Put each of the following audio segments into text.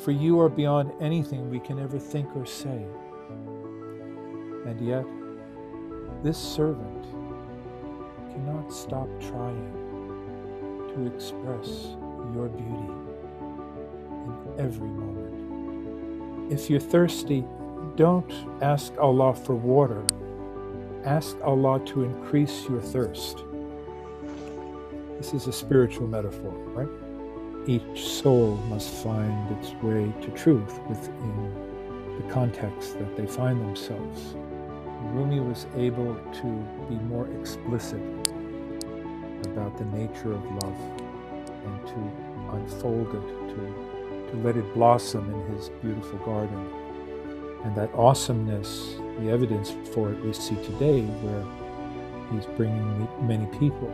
For you are beyond anything we can ever think or say. And yet, this servant cannot stop trying to express your beauty in every moment. If you're thirsty, don't ask Allah for water. Ask Allah to increase your thirst. This is a spiritual metaphor, right? Each soul must find its way to truth within the context that they find themselves. Rumi was able to be more explicit about the nature of love and to unfold it, to let it blossom in his beautiful garden. And that awesomeness, the evidence for it we see today, where he's bringing many people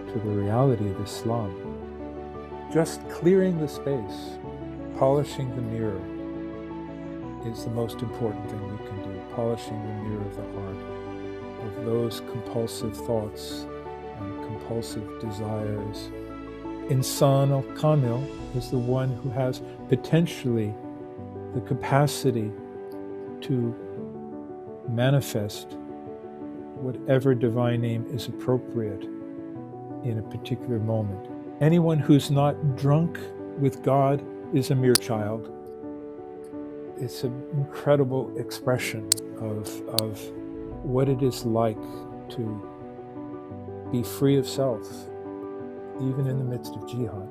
to the reality of Islam. Just clearing the space, polishing the mirror, is the most important thing we can do. Polishing the mirror of the heart, of those compulsive thoughts and compulsive desires. Insan al-Kamil is the one who has potentially the capacity to manifest whatever divine name is appropriate in a particular moment. Anyone who's not drunk with God is a mere child. It's an incredible expression of what it is like to be free of self, even in the midst of jihad.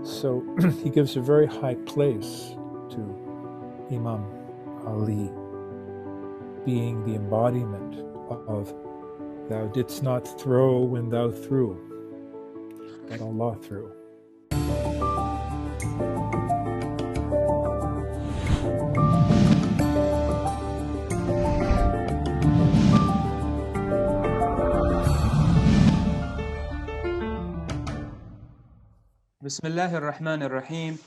So he gives a very high place to Imam Ali, being the embodiment of thou didst not throw when thou threw, but Allah threw. بسم الله الرحمن الرحيم.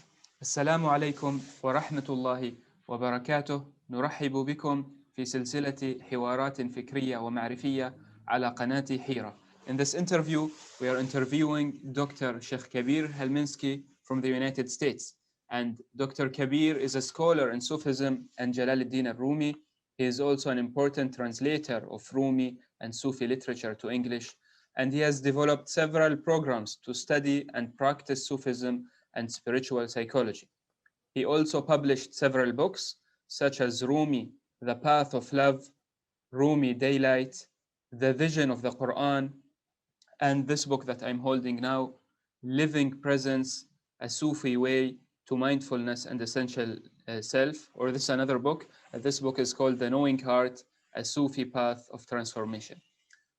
السلام عليكم ورحمة الله وبركاته. نرحب بكم في سلسلة حوارات فكرية ومعرفية على قناة حيرة. In this interview, we are interviewing Dr. Sheikh Kabir Helminski from the United States. And Dr. Kabir is a scholar in Sufism and Jalaluddin al-Rumi. He is also an important translator of Rumi and Sufi literature to English. And he has developed several programs to study and practice Sufism and spiritual psychology. He also published several books, such as Rumi, The Path of Love, Rumi, Daylight, The Vision of the Quran, and this book that I'm holding now, Living Presence, A Sufi Way to Mindfulness and Essential Self, or this is another book. This book is called The Knowing Heart, A Sufi Path of Transformation.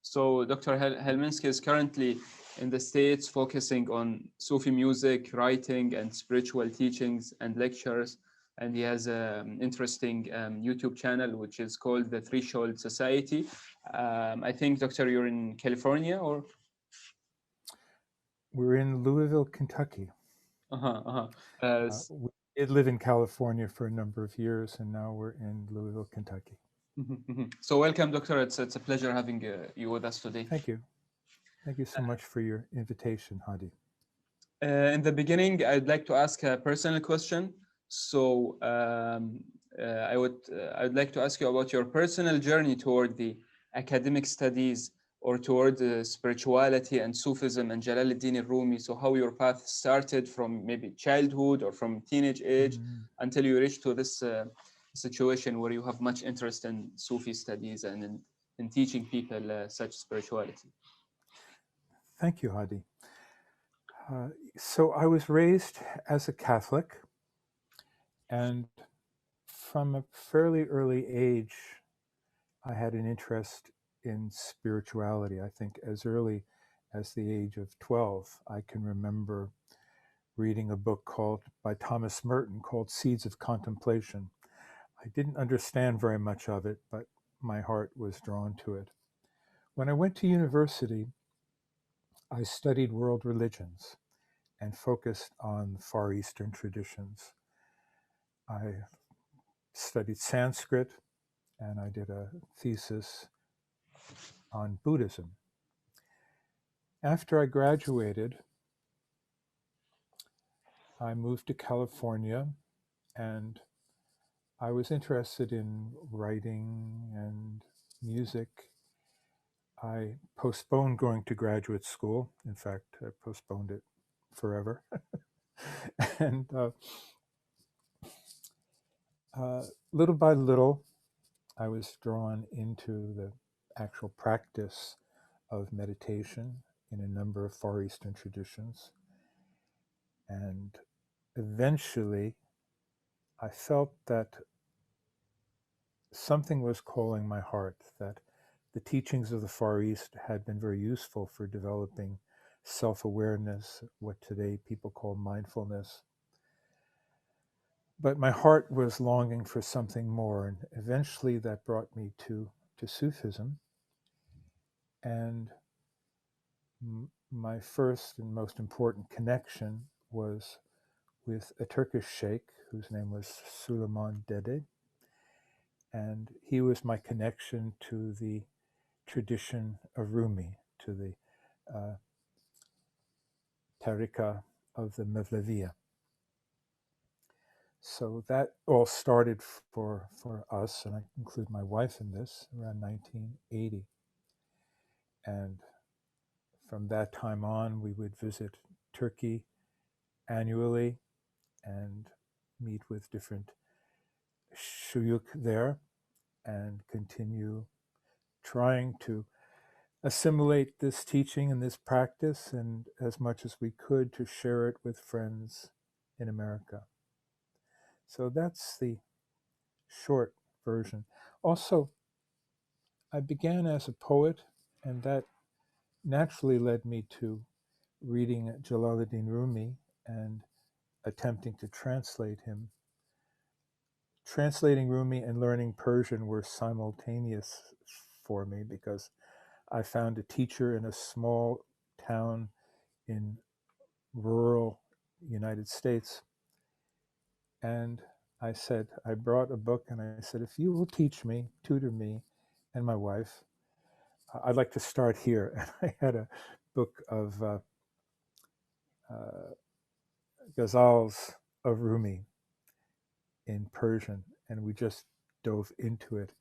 So Dr. Helminski is currently in the States focusing on Sufi music, writing, and spiritual teachings and lectures. And he has an interesting YouTube channel, which is called The Threshold Society. I think, Doctor, you're in California, or? We're in Louisville, Kentucky. We did live in California for a number of years, and now we're in Louisville, Kentucky. So welcome, Doctor. It's a pleasure having you with us today. Thank you. Thank you so much for your invitation, Hadi. In the beginning, I'd like to ask a personal question. So I'd like to ask you about your personal journey toward the academic studies or toward spirituality and Sufism and Jalaluddin al-Rumi. So how your path started from maybe childhood or from teenage age until you reached to this situation where you have much interest in Sufi studies and in teaching people such spirituality. Thank you, Hadi. So I was raised as a Catholic, and from a fairly early age, I had an interest in spirituality. I think as early as the age of 12, I can remember reading a book by Thomas Merton called Seeds of Contemplation. I didn't understand very much of it, but my heart was drawn to it. When I went to university, I studied world religions and focused on Far Eastern traditions. I studied Sanskrit, and I did a thesis on Buddhism. After I graduated, I moved to California, and I was interested in writing and music. I postponed going to graduate school. In fact, I postponed it forever. And little by little, I was drawn into the actual practice of meditation in a number of Far Eastern traditions. And eventually, I felt that something was calling my heart, that the teachings of the Far East had been very useful for developing self-awareness, what today people call mindfulness. But my heart was longing for something more, and eventually that brought me to Sufism. And my first and most important connection was with a Turkish sheikh whose name was Suleiman Dede. And he was my connection to the tradition of Rumi, to the Tariqa of the Mevleviya. So that all started for us, and I include my wife in this, around 1980. And from that time on, we would visit Turkey annually and meet with different shuyukh there and continue trying to assimilate this teaching and this practice, and as much as we could to share it with friends in America. So that's the short version. Also, I began as a poet, and that naturally led me to reading Jalaluddin Rumi and attempting to translate him. Translating Rumi and learning Persian were simultaneous for me because I found a teacher in a small town in rural United States. And I said, I brought a book and I said, if you will teach me, tutor me and my wife, I'd like to start here. And I had a book of ghazals of Rumi in Persian, and we just dove into it,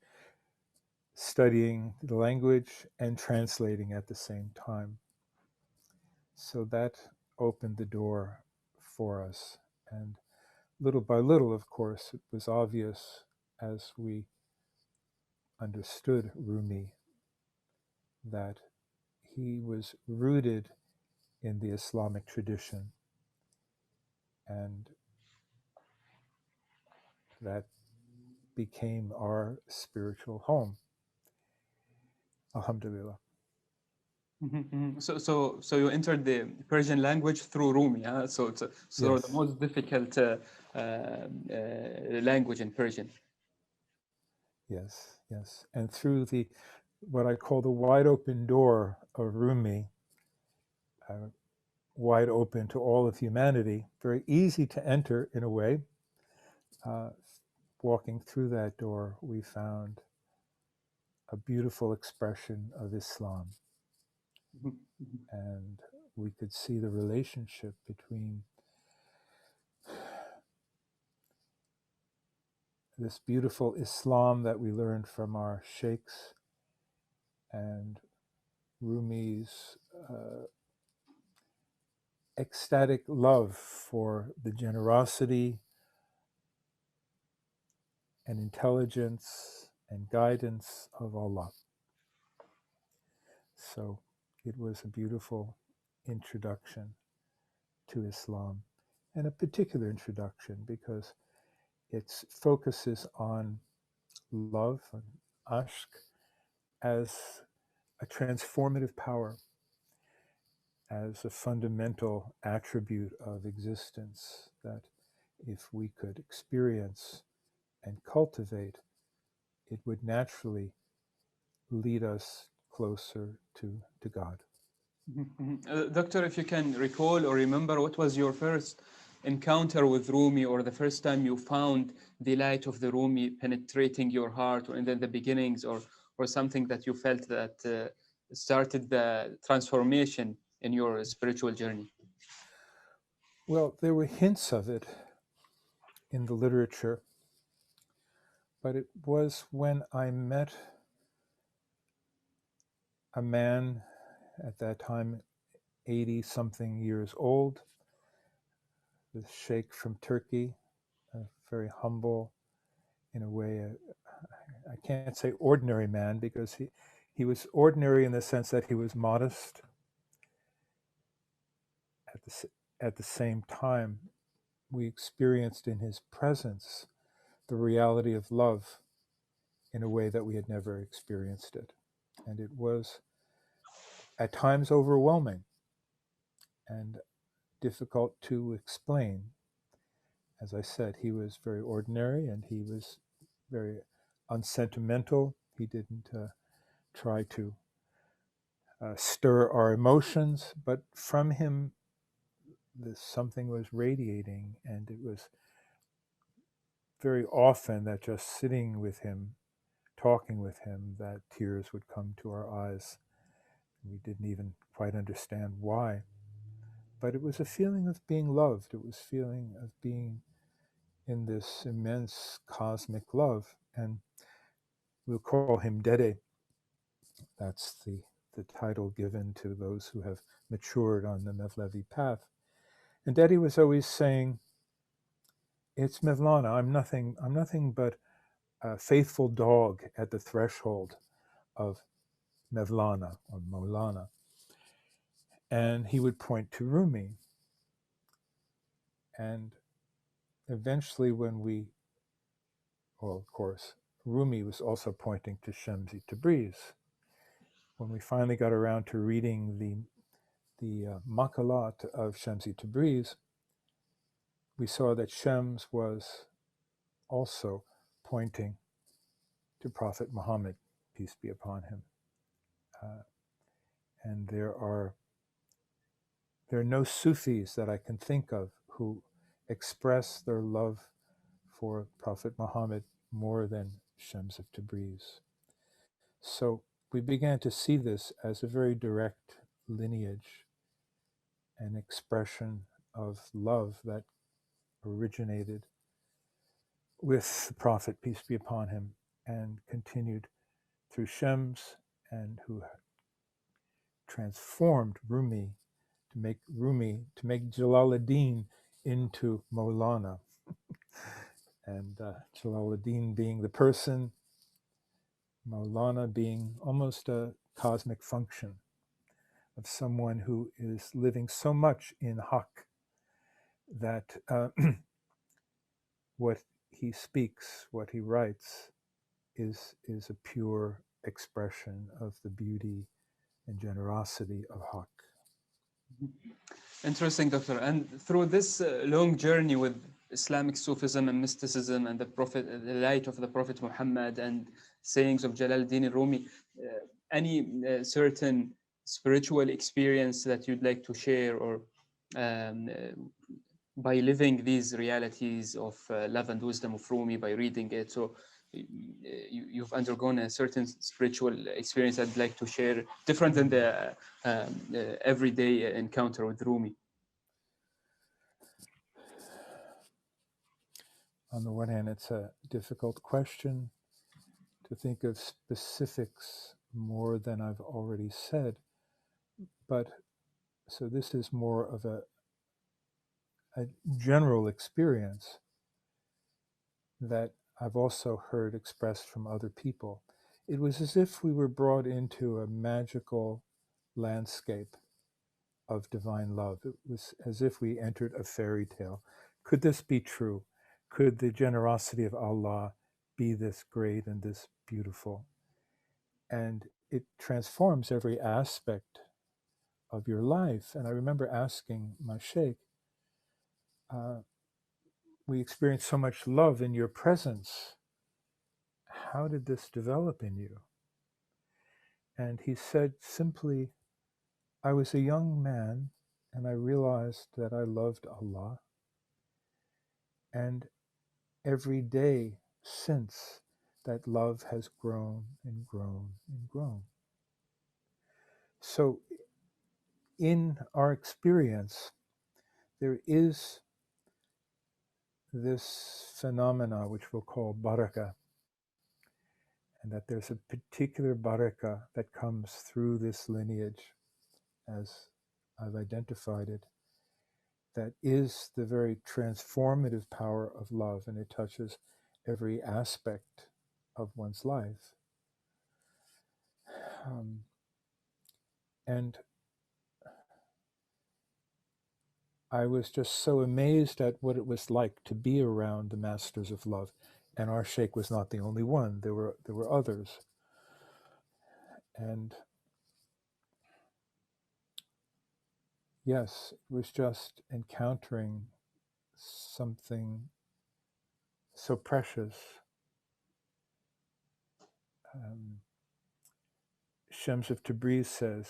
studying the language and translating at the same time. So that opened the door for us. And little by little, of course, it was obvious as we understood Rumi that he was rooted in the Islamic tradition, and that became our spiritual home. Alhamdulillah. So you entered the Persian language through Rumi, huh? So it's Yes. the most difficult language in Persian. Yes, yes. And through the what I call the wide open door of Rumi, wide open to all of humanity, very easy to enter in a way. Walking through that door, we found a beautiful expression of Islam. And we could see the relationship between this beautiful Islam that we learned from our sheikhs and Rumi's ecstatic love for the generosity and intelligence and guidance of Allah. So it was a beautiful introduction to Islam, and a particular introduction because it focuses on love and ashq as a transformative power, as a fundamental attribute of existence that if we could experience and cultivate, it would naturally lead us closer to God. Doctor, if you can recall or remember, what was your first encounter with Rumi, or the first time you found the light of the Rumi penetrating your heart, or in the beginnings, or something that you felt that started the transformation in your spiritual journey? Well, there were hints of it in the literature, but it was when I met a man at that time, 80-something years old, the sheikh from Turkey, a very humble, in a way, I can't say ordinary man, because he was ordinary in the sense that he was modest. At the same time, we experienced in his presence the reality of love in a way that we had never experienced it. And it was at times overwhelming and difficult to explain. As I said, he was very ordinary and he was very unsentimental. He didn't try to stir our emotions, but from him, something was radiating, and it was very often that just sitting with him, talking with him, that tears would come to our eyes. We didn't even quite understand why. But it was a feeling of being loved. It was a feeling of being in this immense cosmic love. And we'll call him Dede. That's the title given to those who have matured on the Mevlevi path. And Dede was always saying, it's Mevlana, I'm nothing but a faithful dog at the threshold of Mevlana or Maulana. And he would point to Rumi. And eventually when well, of course, Rumi was also pointing to Shamsi Tabriz. When we finally got around to reading the makalat of Shamsi Tabriz, we saw that Shams was also pointing to Prophet Muhammad, peace be upon him. And there are no Sufis that I can think of who express their love for Prophet Muhammad more than Shams of Tabriz. So we began to see this as a very direct lineage, an expression of love that originated with the Prophet, peace be upon him, and continued through Shams, and who transformed Rumi to make Jalaluddin into Maulana. And Jalaluddin being the person, Maulana being almost a cosmic function of someone who is living so much in haq that what he speaks, what he writes, is a pure expression of the beauty and generosity of haq. Interesting, Doctor. And through this long journey with Islamic Sufism and mysticism and the light of the Prophet Muhammad and sayings of Jalaluddin Rumi, any certain spiritual experience that you'd like to share, or by living these realities of love and wisdom of Rumi, by reading it, so you've undergone a certain spiritual experience I'd like to share, different than the everyday encounter with Rumi? On the one hand, it's a difficult question to think of specifics more than I've already said. But so this is more of a general experience that I've also heard expressed from other people. It was as if we were brought into a magical landscape of divine love. It was as if we entered a fairy tale. Could this be true? Could the generosity of Allah be this great and this beautiful? And it transforms every aspect of your life. And I remember asking my sheikh, we experienced so much love in your presence. How did this develop in you? And he said simply, I was a young man and I realized that I loved Allah. And every day since, that love has grown and grown and grown. So in our experience, there is this phenomena which we'll call baraka, and that there's a particular baraka that comes through this lineage, as I've identified it, that is the very transformative power of love, and it touches every aspect of one's life. And I was just so amazed at what it was like to be around the masters of love. And our sheikh was not the only one. There were others. And yes, it was just encountering something so precious. Shams of Tabriz says,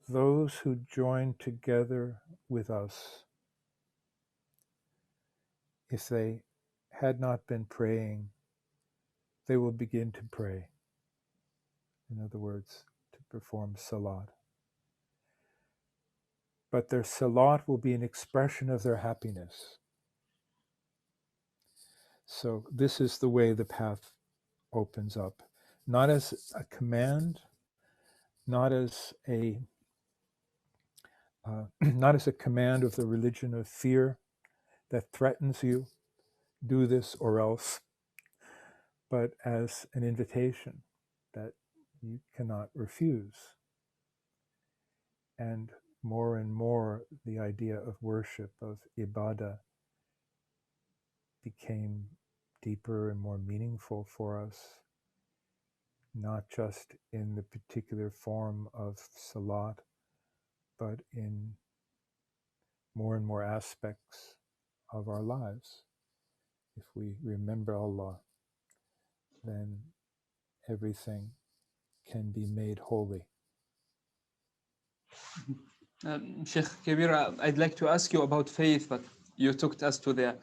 those who join together with us, if they had not been praying, they will begin to pray. In other words, to perform salat. But their salat will be an expression of their happiness. So this is the way the path opens up. Not as a command, not as a command of the religion of fear that threatens you, do this or else, but as an invitation that you cannot refuse. And more, the idea of worship, of ibadah, became deeper and more meaningful for us, not just in the particular form of salat, but in more and more aspects of our lives. If we remember Allah, then everything can be made holy. Sheikh Kabir, I'd like to ask you about faith, but you took us to the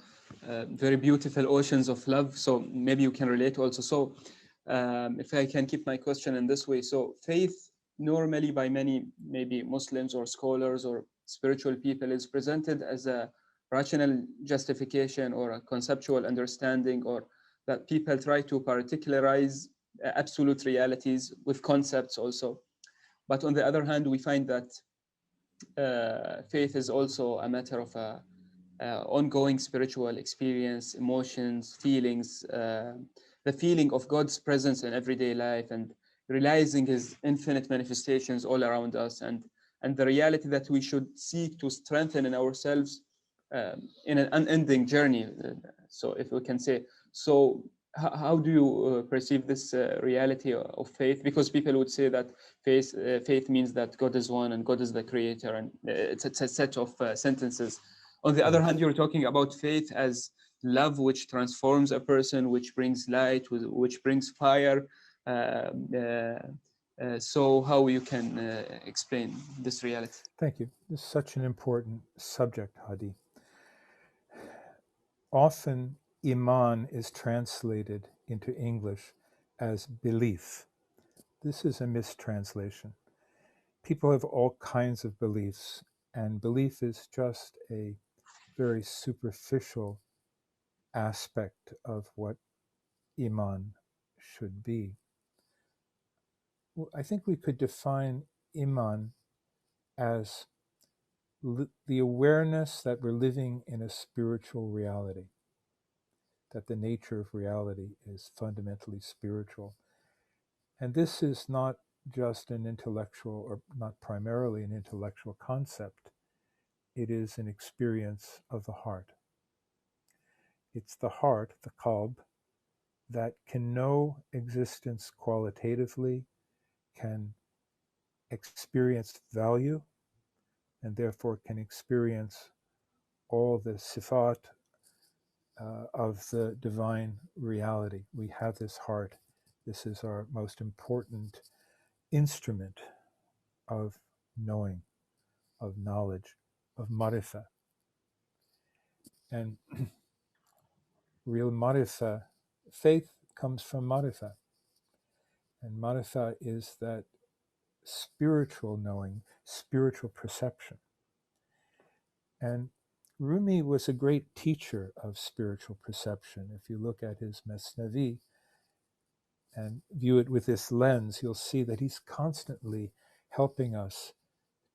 very beautiful oceans of love, so maybe you can relate also. So if I can keep my question in this way, so faith normally by many, maybe Muslims or scholars or spiritual people, is presented as a rational justification or a conceptual understanding, or that people try to particularize absolute realities with concepts also. But on the other hand, we find that faith is also a matter of ongoing spiritual experience, emotions, feelings, the feeling of God's presence in everyday life, and realizing His infinite manifestations all around us, and the reality that we should seek to strengthen in ourselves in an unending journey. So if we can say, so how do you perceive this reality of faith? Because people would say that faith means that God is one and God is the creator, and it's a set of sentences. On the other hand, you're talking about faith as love, which transforms a person, which brings light, which brings fire. So how you can explain this reality? Thank you. This is such an important subject, Hadi. Often, Iman is translated into English as belief. This is a mistranslation. People have all kinds of beliefs, and belief is just a very superficial aspect of what Iman should be. Well, I think we could define Iman as the awareness that we're living in a spiritual reality, that the nature of reality is fundamentally spiritual. And this is not just an intellectual, or not primarily an intellectual concept. It is an experience of the heart. It's the heart, the qalb, that can know existence qualitatively, can experience value, and therefore can experience all the sifat of the divine reality. We have this heart. This is our most important instrument of knowing, of knowledge, of marifa. And real marifa, faith comes from marifa. And marifa is that spiritual knowing, spiritual perception. And Rumi was a great teacher of spiritual perception. If you look at his مثنوی and view it with this lens, you'll see that he's constantly helping us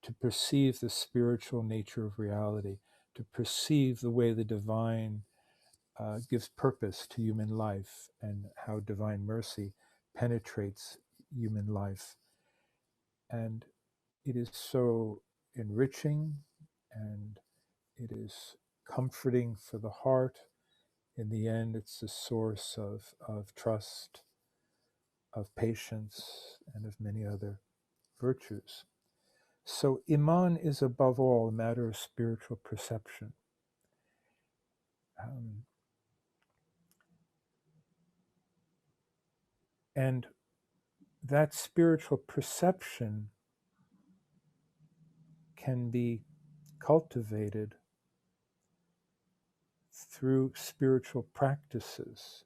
to perceive the spiritual nature of reality, to perceive the way the divine gives purpose to human life and how divine mercy penetrates human life. And it is so enriching and it is comforting for the heart. In the end, it's a source of trust, of patience, and of many other virtues. So Iman is above all a matter of spiritual perception. And that spiritual perception can be cultivated through spiritual practices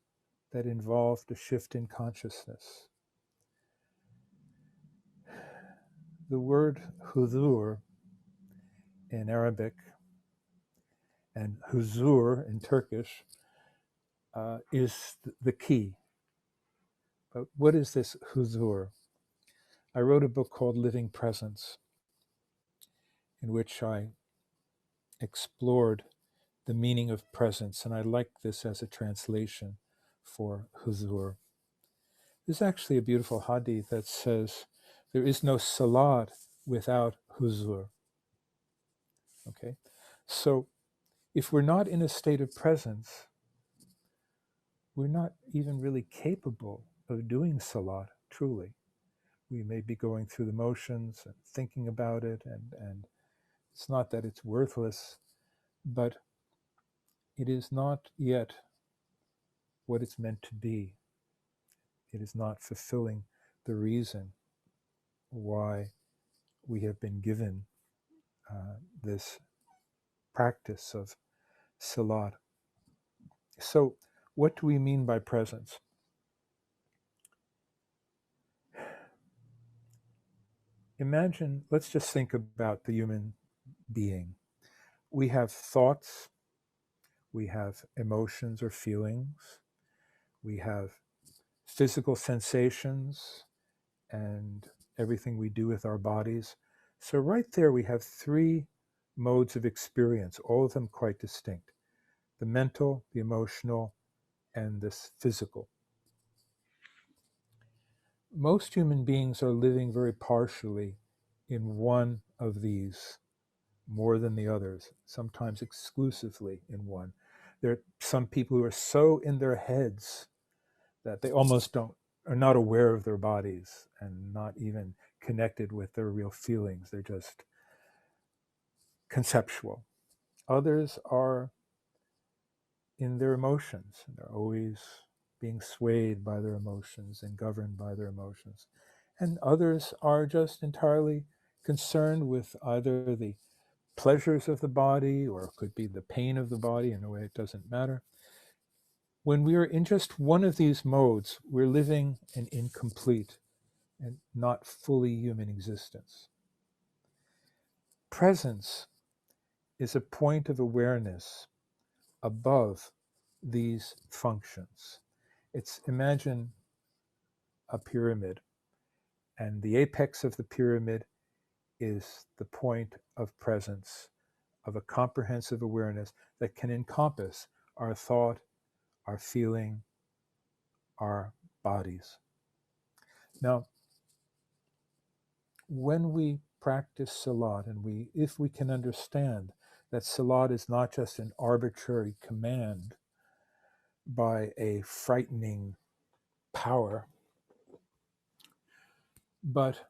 that involve a shift in consciousness. The word hudur in Arabic and huzur in Turkish is the key. But what is this huzur? I wrote a book called Living Presence, in which I explored the meaning of presence, and I like this as a translation for huzur. There's actually a beautiful hadith that says, there is no salat without huzur. Okay? So if we're not in a state of presence, we're not even really capable of doing salat, truly. We may be going through the motions and thinking about it, and it's not that it's worthless, but it is not yet what it's meant to be. It is not fulfilling the reason why we have been given this practice of salat. So, what do we mean by presence? Imagine, let's just think about the human being. We have thoughts, we have emotions or feelings, we have physical sensations, and everything we do with our bodies. So right there we have three modes of experience, all of them quite distinct. The mental, the emotional, and this physical. Most human beings are living very partially in one of these more than the others, sometimes exclusively in one. There are some people who are so in their heads that they almost are not aware of their bodies and not even connected with their real feelings. They're just conceptual. Others are in their emotions. They're always being swayed by their emotions and governed by their emotions. And others are just entirely concerned with either the pleasures of the body, or it could be the pain of the body. In a way, it doesn't matter. When we are in just one of these modes, we're living an incomplete and not fully human existence. Presence is a point of awareness above these functions. Imagine a pyramid, and the apex of the pyramid is the point of presence, of a comprehensive awareness that can encompass our thought, our feeling, our bodies. Now, when we practice salat, and if we can understand that salat is not just an arbitrary command by a frightening power, but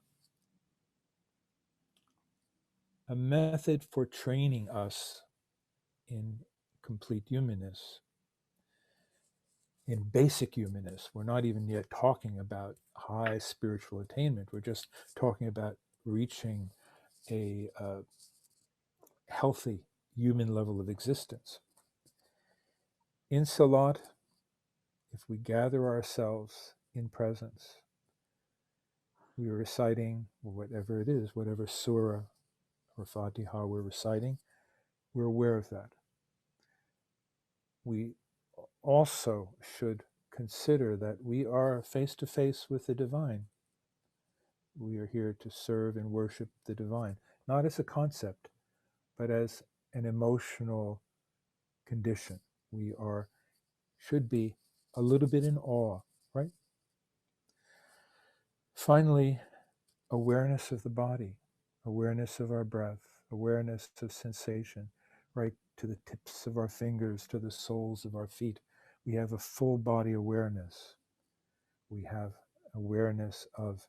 a method for training us in complete humanness, in basic humanness. We're not even yet talking about high spiritual attainment. We're just talking about reaching a healthy human level of existence. In salat, if we gather ourselves in presence, we are reciting whatever it is, whatever surah or Fatiha we're reciting, We're aware of that. We also should consider that we are face to face with the divine. We are here to serve and worship the divine, not as a concept, but as an emotional condition. We should be a little bit in awe, right? Finally, awareness of the body, awareness of our breath, awareness of sensation, right to the tips of our fingers, to the soles of our feet. We have a full body awareness. We have awareness of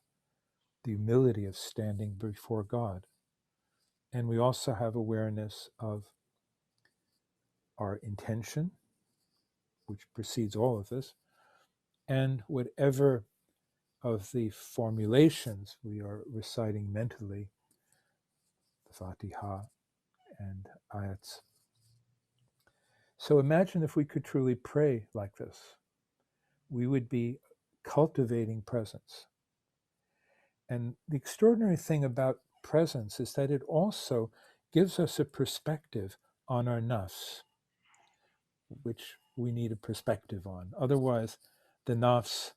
the humility of standing before God. And we also have awareness of our intention, which precedes all of this, and whatever of the formulations we are reciting mentally, the Fatiha and ayats. So imagine if we could truly pray like this. We would be cultivating presence. And the extraordinary thing about presence is that it also gives us a perspective on our nafs, which we need a perspective on. Otherwise, the nafs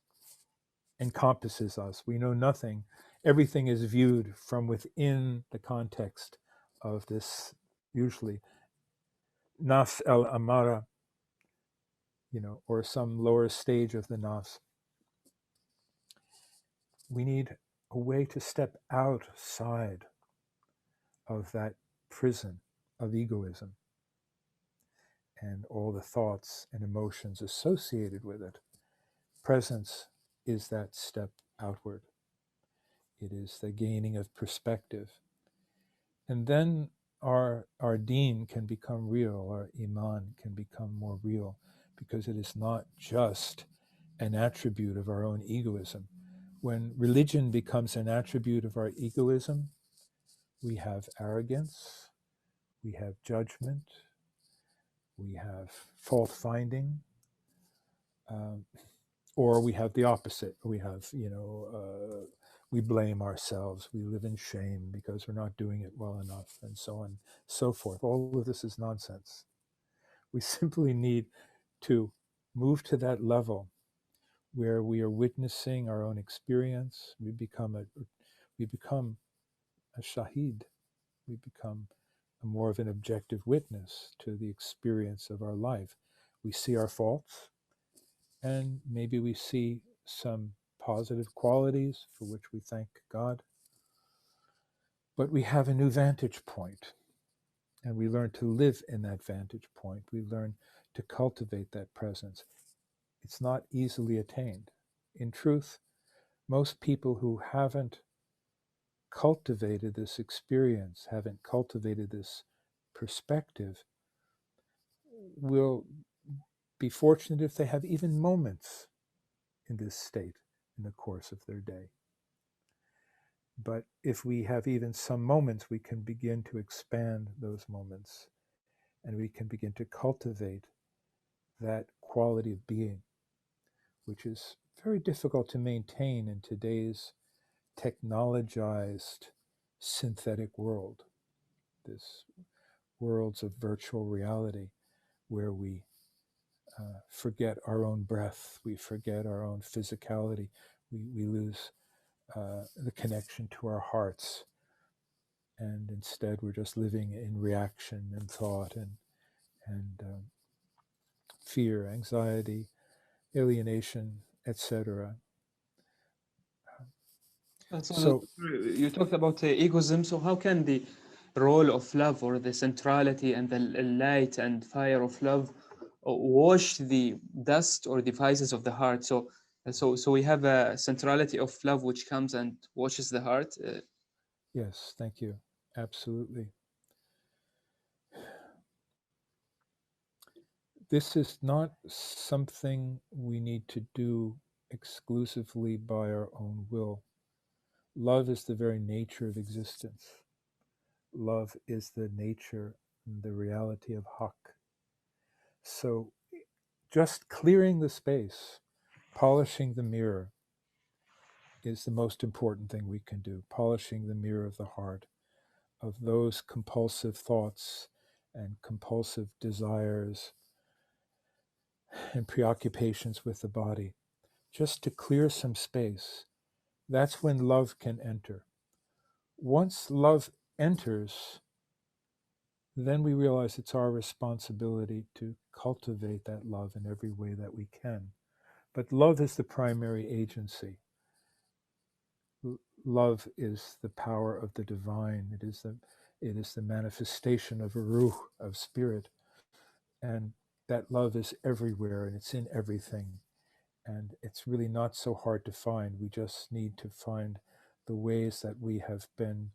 encompasses us. We know nothing. Everything is viewed from within the context of this, usually, nafs al-amara, or some lower stage of the nafs. We need a way to step outside of that prison of egoism and all the thoughts and emotions associated with it. Presence is that step outward. It is the gaining of perspective. And then our deen can become real, our iman can become more real, because it is not just an attribute of our own egoism. When religion becomes an attribute of our egoism, we have arrogance, we have judgment, we have fault finding, or we have the opposite. We have, we blame ourselves, we live in shame because we're not doing it well enough, and so on and so forth. All of this is nonsense. We simply need to move to that level where we are witnessing our own experience. We become a shahid. We become more of an objective witness to the experience of our life. We see our faults, and maybe we see some positive qualities for which we thank God. But we have a new vantage point, and we learn to live in that vantage point. We learn to cultivate that presence. It's not easily attained. In truth, most people who haven't cultivated this experience, haven't cultivated this perspective, will be fortunate if they have even moments in this state in the course of their day. But if we have even some moments, we can begin to expand those moments, and we can begin to cultivate that quality of being, which is very difficult to maintain in today's technologized synthetic world, this worlds of virtual reality where we forget our own breath, we forget our own physicality, we lose the connection to our hearts, and instead we're just living in reaction and thought and fear, anxiety, alienation, etc. So you talked about egoism. So how can the role of love, or the centrality and the light and fire of love, wash the dust or the vices of the heart? So we have a centrality of love which comes and washes the heart. Yes, thank you. Absolutely. This is not something we need to do exclusively by our own will. Love is the very nature of existence. Love is the nature and the reality of haq. So just clearing the space, polishing the mirror, is the most important thing we can do. Polishing the mirror of the heart, of those compulsive thoughts and compulsive desires and preoccupations with the body, just to clear some space. That's when love can enter. Once love enters, then we realize it's our responsibility to cultivate that love in every way that we can. But love is the primary agency. Love is the power of the divine. It is the manifestation of a ruh, of spirit. And that love is everywhere and it's in everything. And it's really not so hard to find. We just need to find the ways that we have been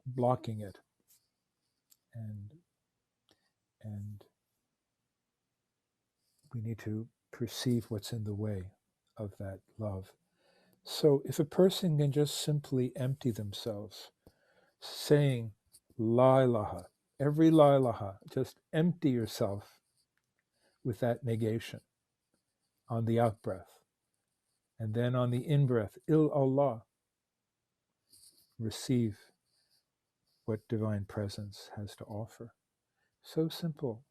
blocking it. And we need to perceive what's in the way of that love. So if a person can just simply empty themselves, saying La ilaha, every La ilaha, just empty yourself with that negation on the out breath. And then on the in breath, Il Allah, receive what divine presence has to offer. So simple.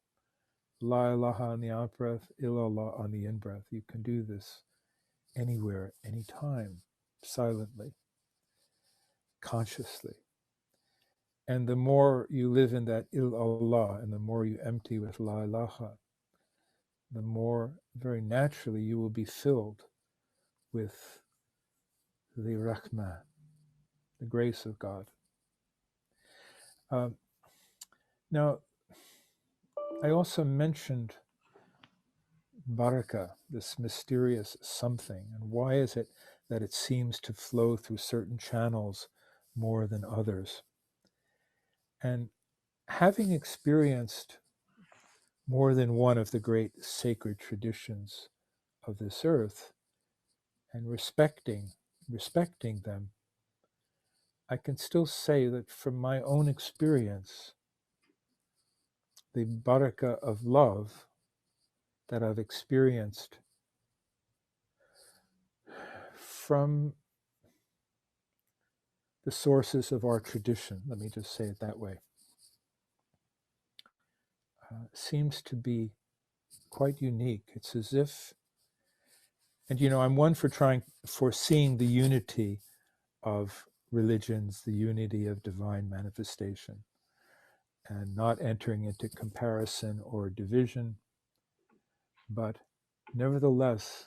La ilaha on the out breath, Il Allah on the in breath. You can do this anywhere, anytime, silently, consciously. And the more you live in that Il Allah and the more you empty with La ilaha, the more very naturally you will be filled with the Rahmah, the grace of God. Now, I also mentioned Baraka, this mysterious something, and why is it that it seems to flow through certain channels more than others? And having experienced more than one of the great sacred traditions of this earth and respecting them, I can still say that from my own experience, the baraka of love that I've experienced from the sources of our tradition, let me just say it that way, seems to be quite unique. It's as if, and I'm one for foreseeing the unity of religions, the unity of divine manifestation, and not entering into comparison or division. But nevertheless,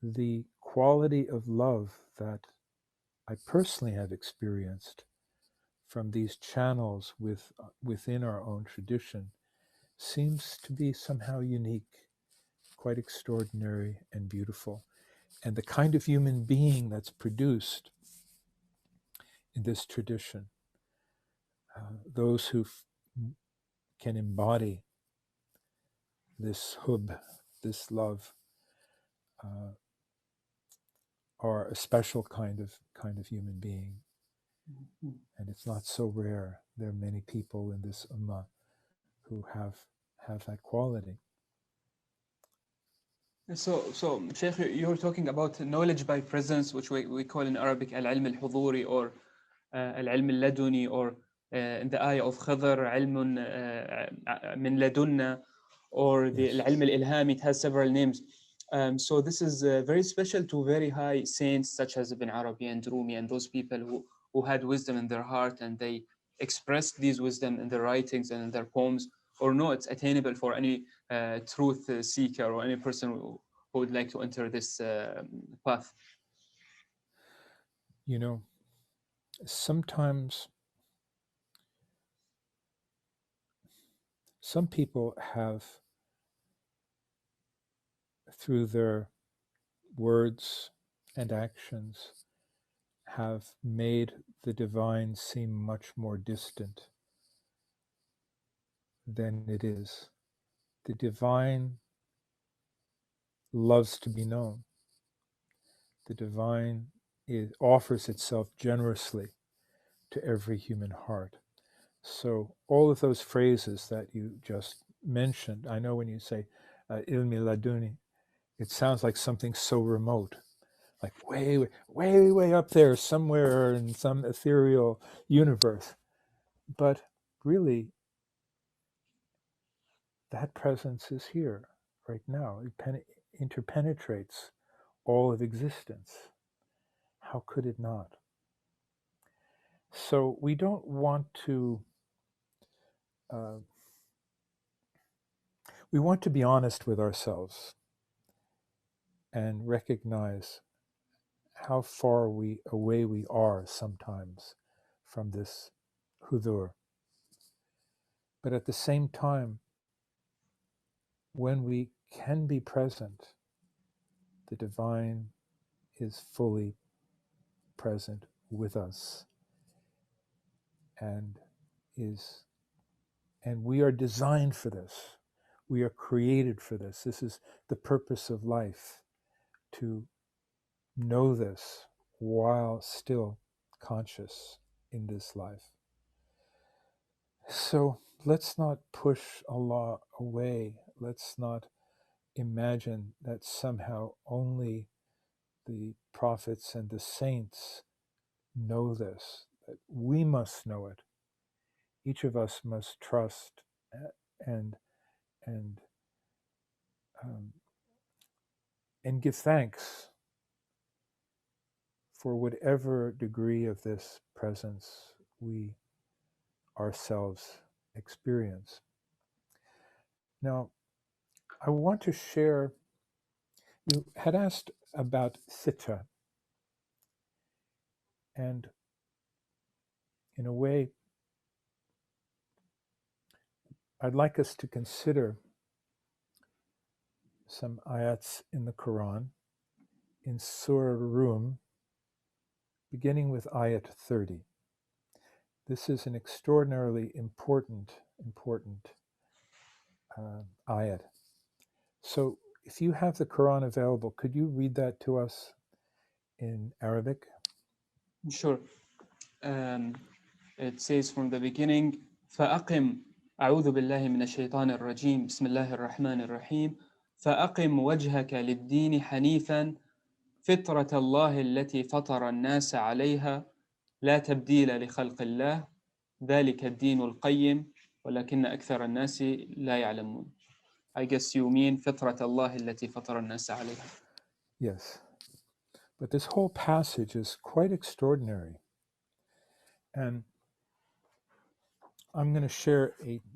the quality of love that I personally have experienced from these channels within our own tradition seems to be somehow unique, quite extraordinary and beautiful. And the kind of human being that's produced in this tradition, those who can embody this hub, this love, are a special kind of human being. And it's not so rare. There are many people in this ummah who have that quality. So Sheikh, you're talking about knowledge by presence, which we call in Arabic al-ilm al-huduri, or al-ilm al-laduni, or in the ayah of Khidr, ilmun min ladunna, or the al-ilm al-ilhami. It has several names. So this is very special to very high saints such as Ibn Arabi and Rumi and those people who had wisdom in their heart and they expressed these wisdom in their writings and in their poems. Or no, it's attainable for any truth seeker or any person who would like to enter this path. Sometimes some people have, through their words and actions, have made the divine seem much more distant than it is. The divine loves to be known. The divine offers itself generously to every human heart. So all of those phrases that you just mentioned, I know when you say ilmi laduni, it sounds like something so remote, like way up there somewhere in some ethereal universe. But really, that presence is here right now. It interpenetrates all of existence. How could it not? So we don't want to, we want to be honest with ourselves and recognize how far away we are sometimes from this hudur. But at the same time, when we can be present, the divine is fully present with us and we are designed for this. We are created for this. This is the purpose of life, to know this while still conscious in this life. So let's not push Allah away. Let's not imagine that somehow only the prophets and the saints know this, that we must know it. Each of us must trust and give thanks for whatever degree of this presence we ourselves experience. Now, I want to share, you had asked about fitra, and in a way, I'd like us to consider some ayats in the Quran, in Surah Rum, beginning with ayat 30. This is an extraordinarily important ayat. So if you have the Quran available, could you read that to us in Arabic? Sure. It says from the beginning, فأقم أعوذ بالله من الشيطان الرجيم بسم الله الرحمن الرحيم فأقم وجهك للدين حنيفا فطرة الله التي فطر الناس عليها لا تبديل لخلق الله ذلك الدين القيم ولكن أكثر الناس لا يعلمون. I guess you mean فطرة الله التي فطر الناس عليها. Yes. But this whole passage is quite extraordinary. And I'm going to share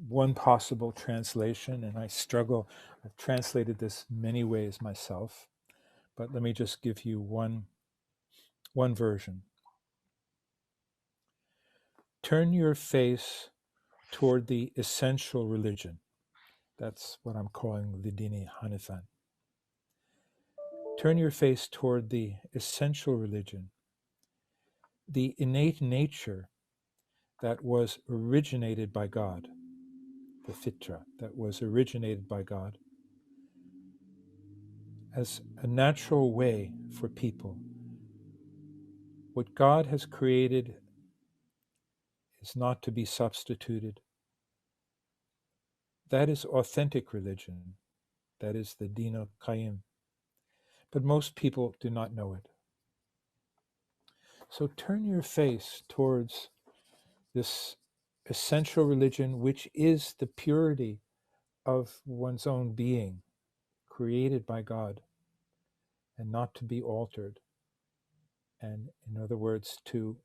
one possible translation, and I've translated this many ways myself, but let me just give you one version. Turn your face toward the essential religion. That's what I'm calling the Dini Hanifan. Turn your face toward the essential religion, the innate nature that was originated by God, the fitra that was originated by God, as a natural way for people. What God has created is not to be substituted. That is authentic religion. That is the Dina Qayyim. But most people do not know it. So turn your face towards this essential religion, which is the purity of one's own being, created by God, and not to be altered. And in other words, to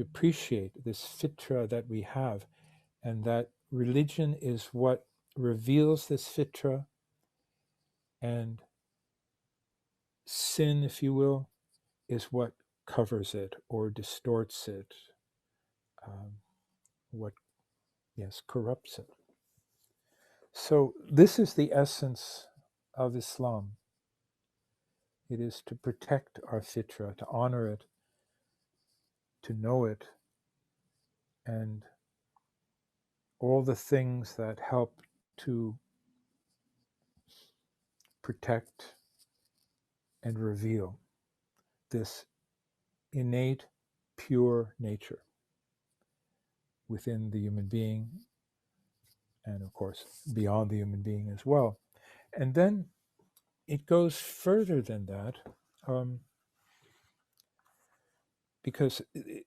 appreciate this fitra that we have, and that religion is what reveals this fitra, and sin, if you will, is what covers it or distorts it, corrupts it. So this is the essence of Islam. It is to protect our fitra, to honor it, to know it, and all the things that help to protect and reveal this innate, pure nature within the human being, and of course beyond the human being as well. And then it goes further than that. because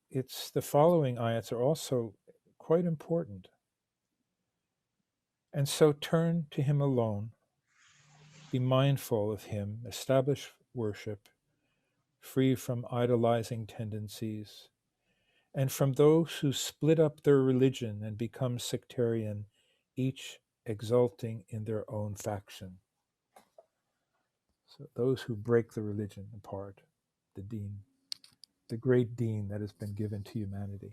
it's the following ayats are also quite important. And so turn to him alone, be mindful of him, establish worship, free from idolizing tendencies, and from those who split up their religion and become sectarian, each exulting in their own faction. So those who break the religion apart, the deen, the great deen that has been given to humanity,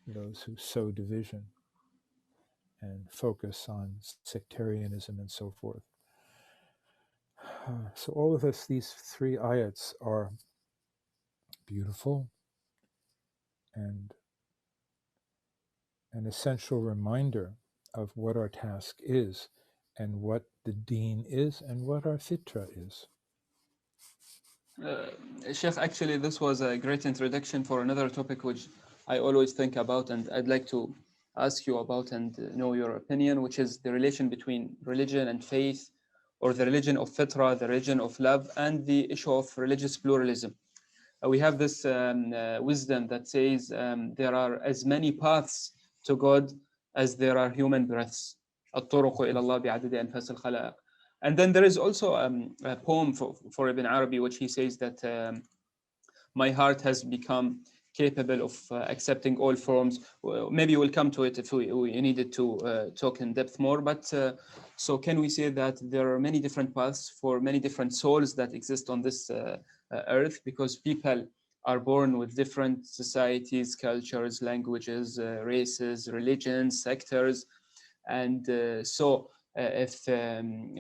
those who sow division and focus on sectarianism and so forth. So all of us, these three ayats are beautiful and an essential reminder of what our task is and what the deen is and what our fitra is. Sheikh, actually, this was a great introduction for another topic which I always think about, and I'd like to ask you about and know your opinion, which is the relation between religion and faith, or the religion of fitra, the religion of love, and the issue of religious pluralism. We have this wisdom that says there are as many paths to God as there are human breaths. الطرق إلى الله بعدد أنفاس الخلائق. And then there is also a poem for Ibn Arabi, which he says that my heart has become capable of accepting all forms. Maybe we'll come to it if we needed to talk in depth more. But so can we say that there are many different paths for many different souls that exist on this earth, because people are born with different societies, cultures, languages, races, religions, sectors. And so if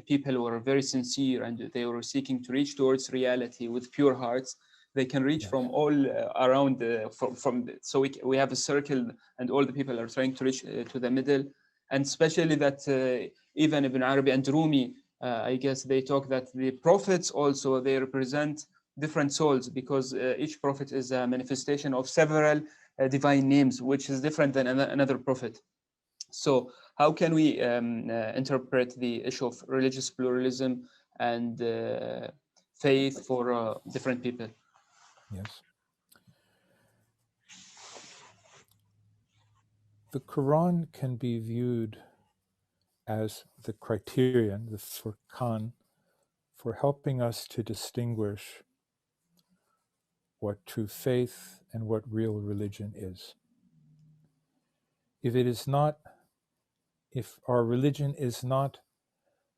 people were very sincere and they were seeking to reach towards reality with pure hearts, they can reach from all around, so we have a circle and all the people are trying to reach to the middle. And especially that even Ibn Arabi and Rumi, I guess they talk that the prophets also, they represent different souls, because each prophet is a manifestation of several divine names, which is different than another prophet. So how can we interpret the issue of religious pluralism and faith for different people? Yes. The Quran can be viewed as the criterion, the furqan, for helping us to distinguish what true faith and what real religion is. If our religion is not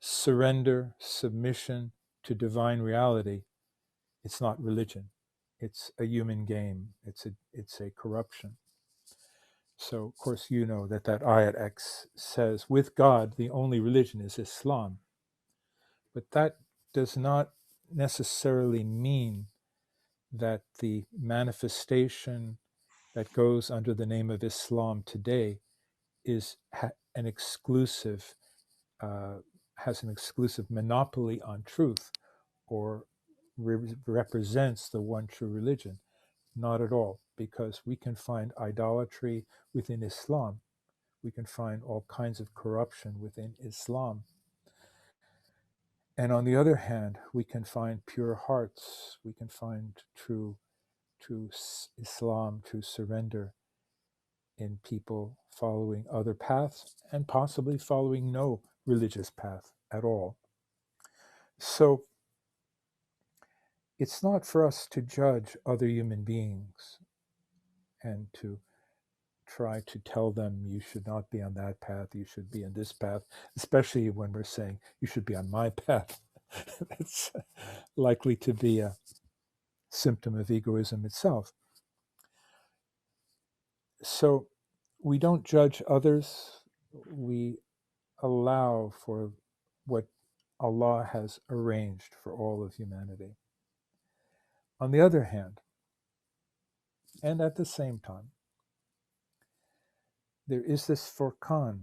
surrender, submission to divine reality, it's not religion. It's a human game. It's a corruption. So, of course, you know that ayat X says, with God, the only religion is Islam. But that does not necessarily mean that the manifestation that goes under the name of Islam today is an exclusive, has an exclusive monopoly on truth or represents the one true religion. Not at all, because we can find idolatry within Islam. We can find all kinds of corruption within Islam. And on the other hand, we can find pure hearts. We can find true Islam, true surrender in people following other paths and possibly following no religious path at all. So it's not for us to judge other human beings and to try to tell them you should not be on that path, you should be on this path, especially when we're saying you should be on my path. That's likely to be a symptom of egoism itself. So we don't judge others, we allow for what Allah has arranged for all of humanity. On the other hand, and at the same time, there is this furqan,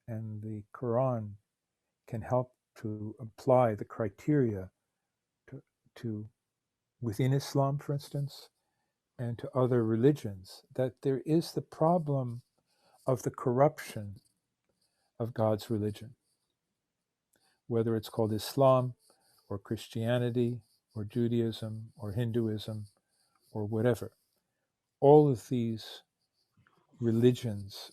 and the Quran can help to apply the criteria to within Islam, for instance, and to other religions, that there is the problem of the corruption of God's religion, whether it's called Islam or Christianity or Judaism or Hinduism or whatever. All of these religions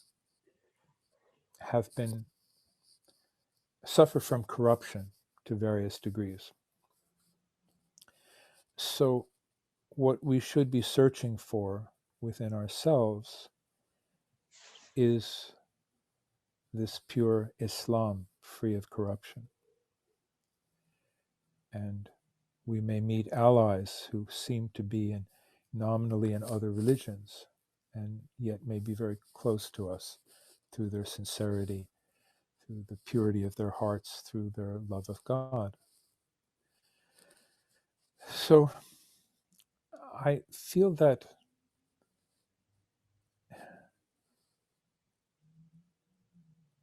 suffer from corruption to various degrees. So what we should be searching for within ourselves is this pure Islam, free of corruption. And we may meet allies who seem to be nominally in other religions, and yet may be very close to us through their sincerity, through the purity of their hearts, through their love of God. So I feel that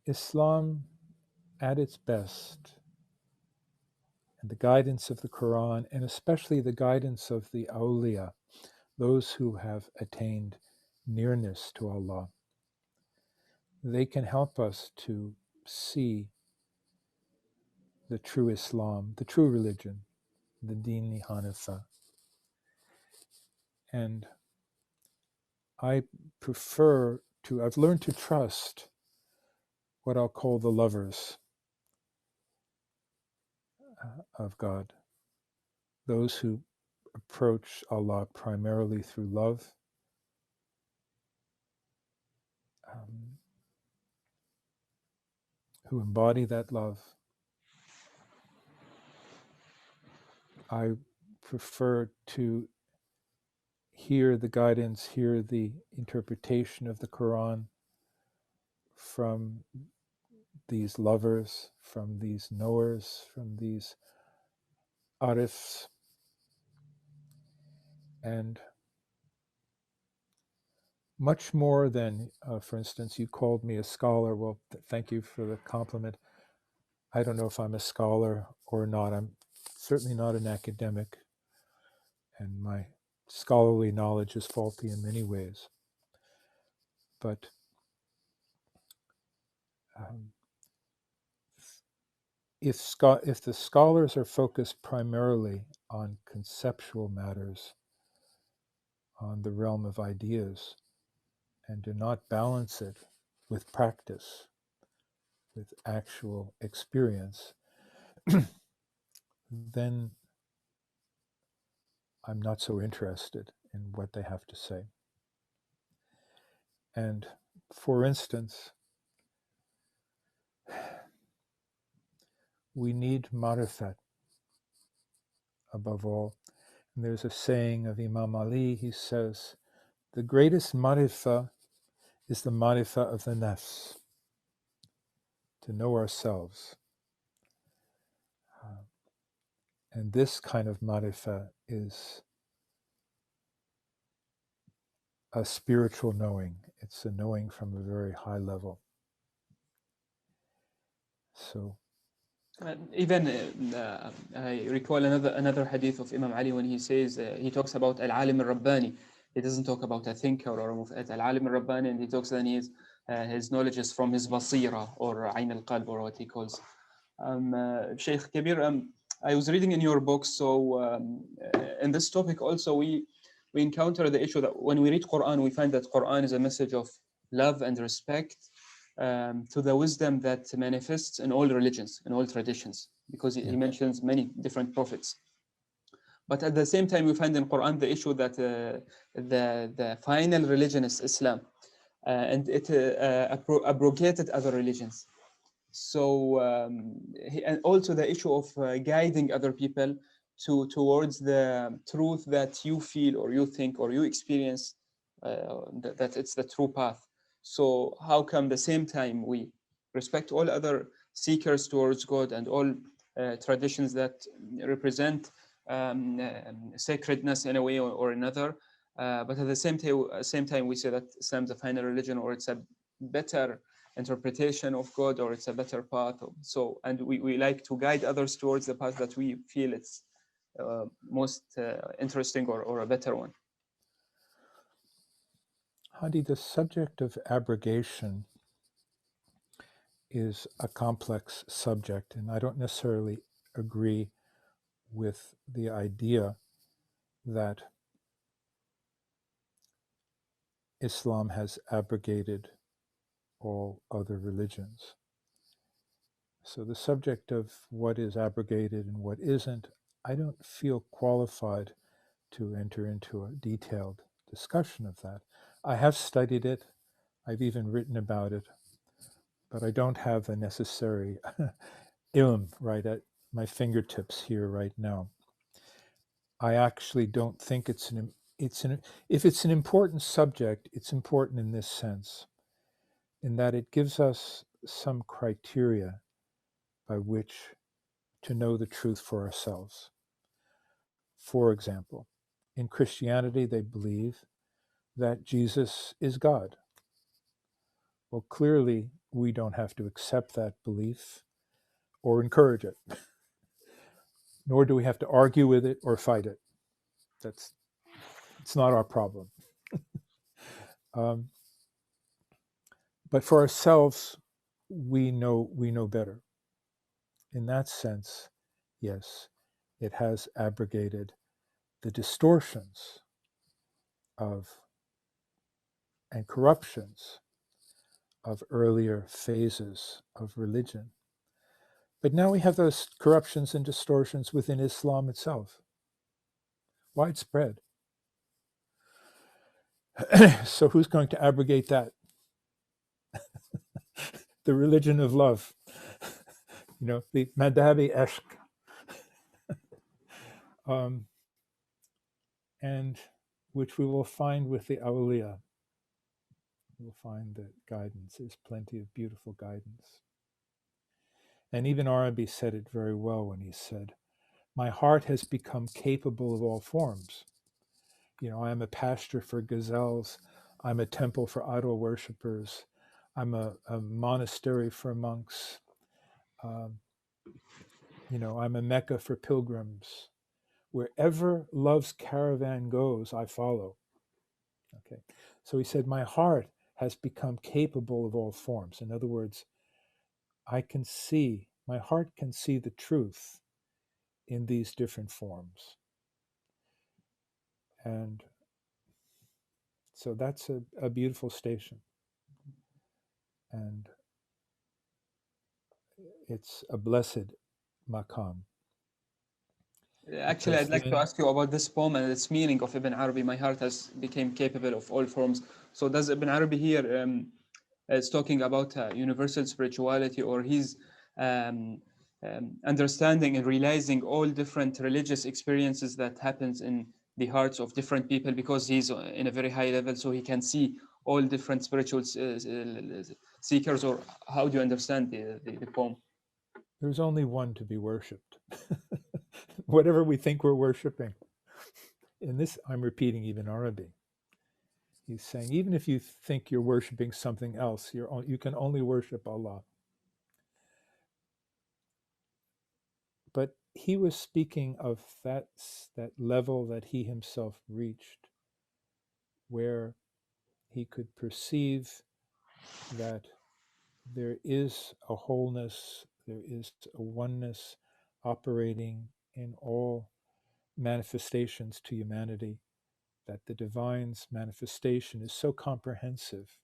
Islam at its best, and the guidance of the Quran, and especially the guidance of the awliya, those who have attained nearness to Allah, they can help us to see the true Islam, the true religion, the Dini Hanifa. And I've learned to trust what I'll call the lovers of God, those who approach Allah primarily through love, who embody that love. I prefer to hear the guidance, hear the interpretation of the Quran from these lovers, from these knowers, from these arifs. And much more than, for instance, you called me a scholar. Well, thank you for the compliment. I don't know if I'm a scholar or not. I'm certainly not an academic, and my scholarly knowledge is faulty in many ways. But if the scholars are focused primarily on conceptual matters, on the realm of ideas, and do not balance it with practice, with actual experience, then I'm not so interested in what they have to say. And for instance, we need marifat above all. And there's a saying of Imam Ali, he says, the greatest marifa is the marifa of the nafs, to know ourselves. And this kind of marifa is a spiritual knowing. It's a knowing from a very high level. So I recall another hadith of Imam Ali when he says, he talks about al-alim al-rabbani. He doesn't talk about a thinker or a muf'at. Al-alim al-rabbani, and he talks that his knowledge is from his basira, or ayn al-qalb, or what he calls. Sheikh Kabir, I was reading in your book, so in this topic also we encounter the issue that when we read Quran, we find that Quran is a message of love and respect to the wisdom that manifests in all religions, in all traditions, because he mentions many different prophets. But at the same time, we find in Quran the issue that the final religion is Islam, and it abrogated other religions. So, and also the issue of guiding other people towards the truth that you feel or you think or you experience, that it's the true path. So how come the same time we respect all other seekers towards God and all traditions that represent sacredness in a way or another, but at the same time we say that Islam is the final religion, or it's a better interpretation of God, or it's a better path. So, and we like to guide others towards the path that we feel it's most interesting or a better one. Hadi, the subject of abrogation is a complex subject, and I don't necessarily agree with the idea that Islam has abrogated all other religions. So the subject of what is abrogated and what isn't, I don't feel qualified to enter into a detailed discussion of that. I have studied it, I've even written about it, but I don't have the necessary ilm right at my fingertips here right now. I actually don't think if it's an important subject, it's important in this sense, in that it gives us some criteria by which to know the truth for ourselves. For example, in Christianity, they believe that Jesus is God. Well, clearly, we don't have to accept that belief or encourage it, nor do we have to argue with it or fight it. It's not our problem. But for ourselves, we know better. In that sense, yes, it has abrogated the distortions of and corruptions of earlier phases of religion. But now we have those corruptions and distortions within Islam itself, widespread. So who's going to abrogate that? The religion of love, the madhabi ishq. And which we will find with the awliya. We'll find that guidance. There's plenty of beautiful guidance. And even Arabi said it very well when he said, my heart has become capable of all forms. I am a pasture for gazelles. I'm a temple for idol worshippers. I'm a monastery for monks. I'm a Mecca for pilgrims. Wherever love's caravan goes, I follow. Okay. So he said, my heart has become capable of all forms. In other words, my heart can see the truth in these different forms. And so that's a beautiful station. And it's a blessed maqam. Actually, I'd like to ask you about this poem and its meaning of Ibn Arabi. My heart has become capable of all forms. So does Ibn Arabi here is talking about universal spirituality, or his understanding and realizing all different religious experiences that happens in the hearts of different people, because he's in a very high level, so he can see all different spiritual seekers? Or how do you understand the poem? There's only one to be worshipped. Whatever we think we're worshiping. In this, I'm repeating Ibn Arabi. He's saying, even if you think you're worshiping something else, you can only worship Allah. But he was speaking of that level that he himself reached, where he could perceive that there is a wholeness, there is a oneness operating in all manifestations to humanity, that the divine's manifestation is so comprehensive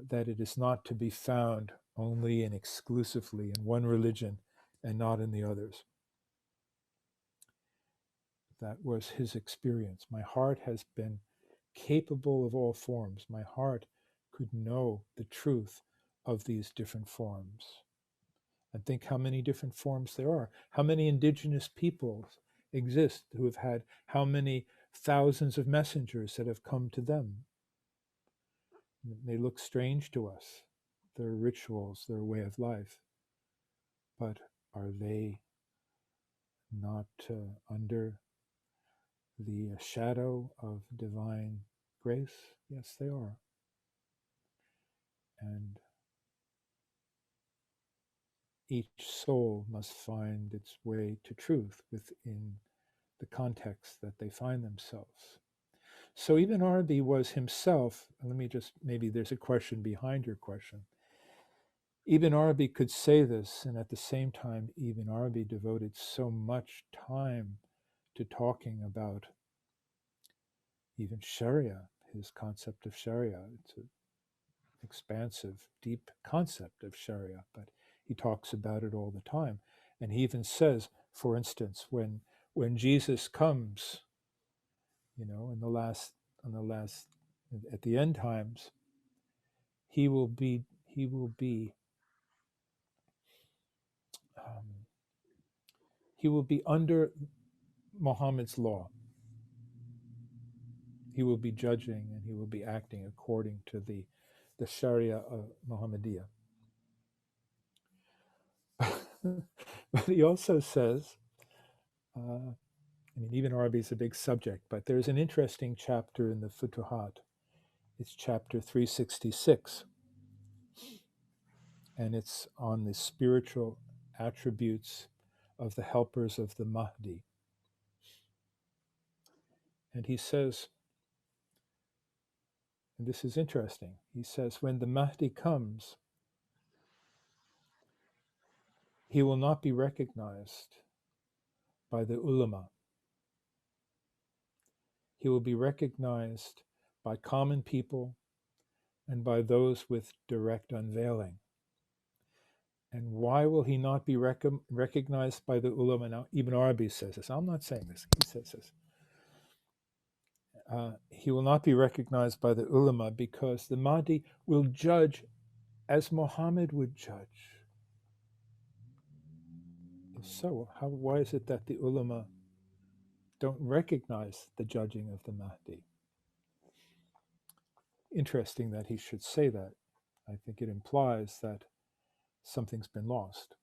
that it is not to be found only and exclusively in one religion and not in the others. That was his experience. My heart has been capable of all forms. My heart could know the truth of these different forms. And think how many different forms there are. How many indigenous peoples exist who have had how many thousands of messengers that have come to them. They look strange to us, their rituals, their way of life. But are they not under the shadow of divine grace? Yes, they are. And each soul must find its way to truth within the context that they find themselves. So Ibn Arabi was himself, maybe there's a question behind your question. Ibn Arabi could say this, and at the same time, Ibn Arabi devoted so much time to talking about even Sharia, his concept of Sharia. It's an expansive, deep concept of Sharia, but he talks about it all the time. And he even says, for instance, when Jesus comes, you know, at the end times, he will be under Muhammad's law. He will be judging and he will be acting according to the Sharia of Muhammadiyah. But he also says, I mean, even Arabic is a big subject, but there's an interesting chapter in the Futuhat. It's chapter 366. And it's on the spiritual attributes of the helpers of the Mahdi. And he says, and this is interesting, he says, when the Mahdi comes, he will not be recognized by the ulama. He will be recognized by common people and by those with direct unveiling. And why will he not be recognized by the ulama? Now, Ibn Arabi says this. I'm not saying this. He says this. He will not be recognized by the ulama because the Mahdi will judge as Muhammad would judge. If so, why is it that the ulama don't recognize the judging of the Mahdi? Interesting that he should say that. I think it implies that something's been lost.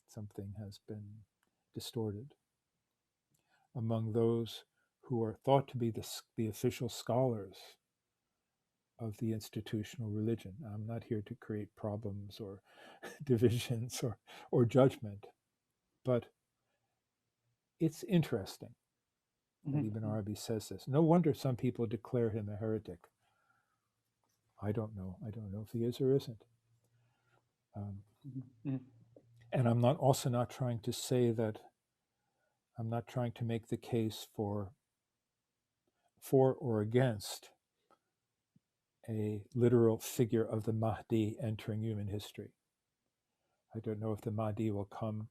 Something has been distorted among those who are thought to be the official scholars of the institutional religion. I'm not here to create problems or divisions or judgment, but it's interesting that Ibn Arabi says this. No wonder some people declare him a heretic. I don't know if he is or isn't. And I'm also not trying to say that, I'm not trying to make the case for or against a literal figure of the Mahdi entering human history. I don't know if the Mahdi will come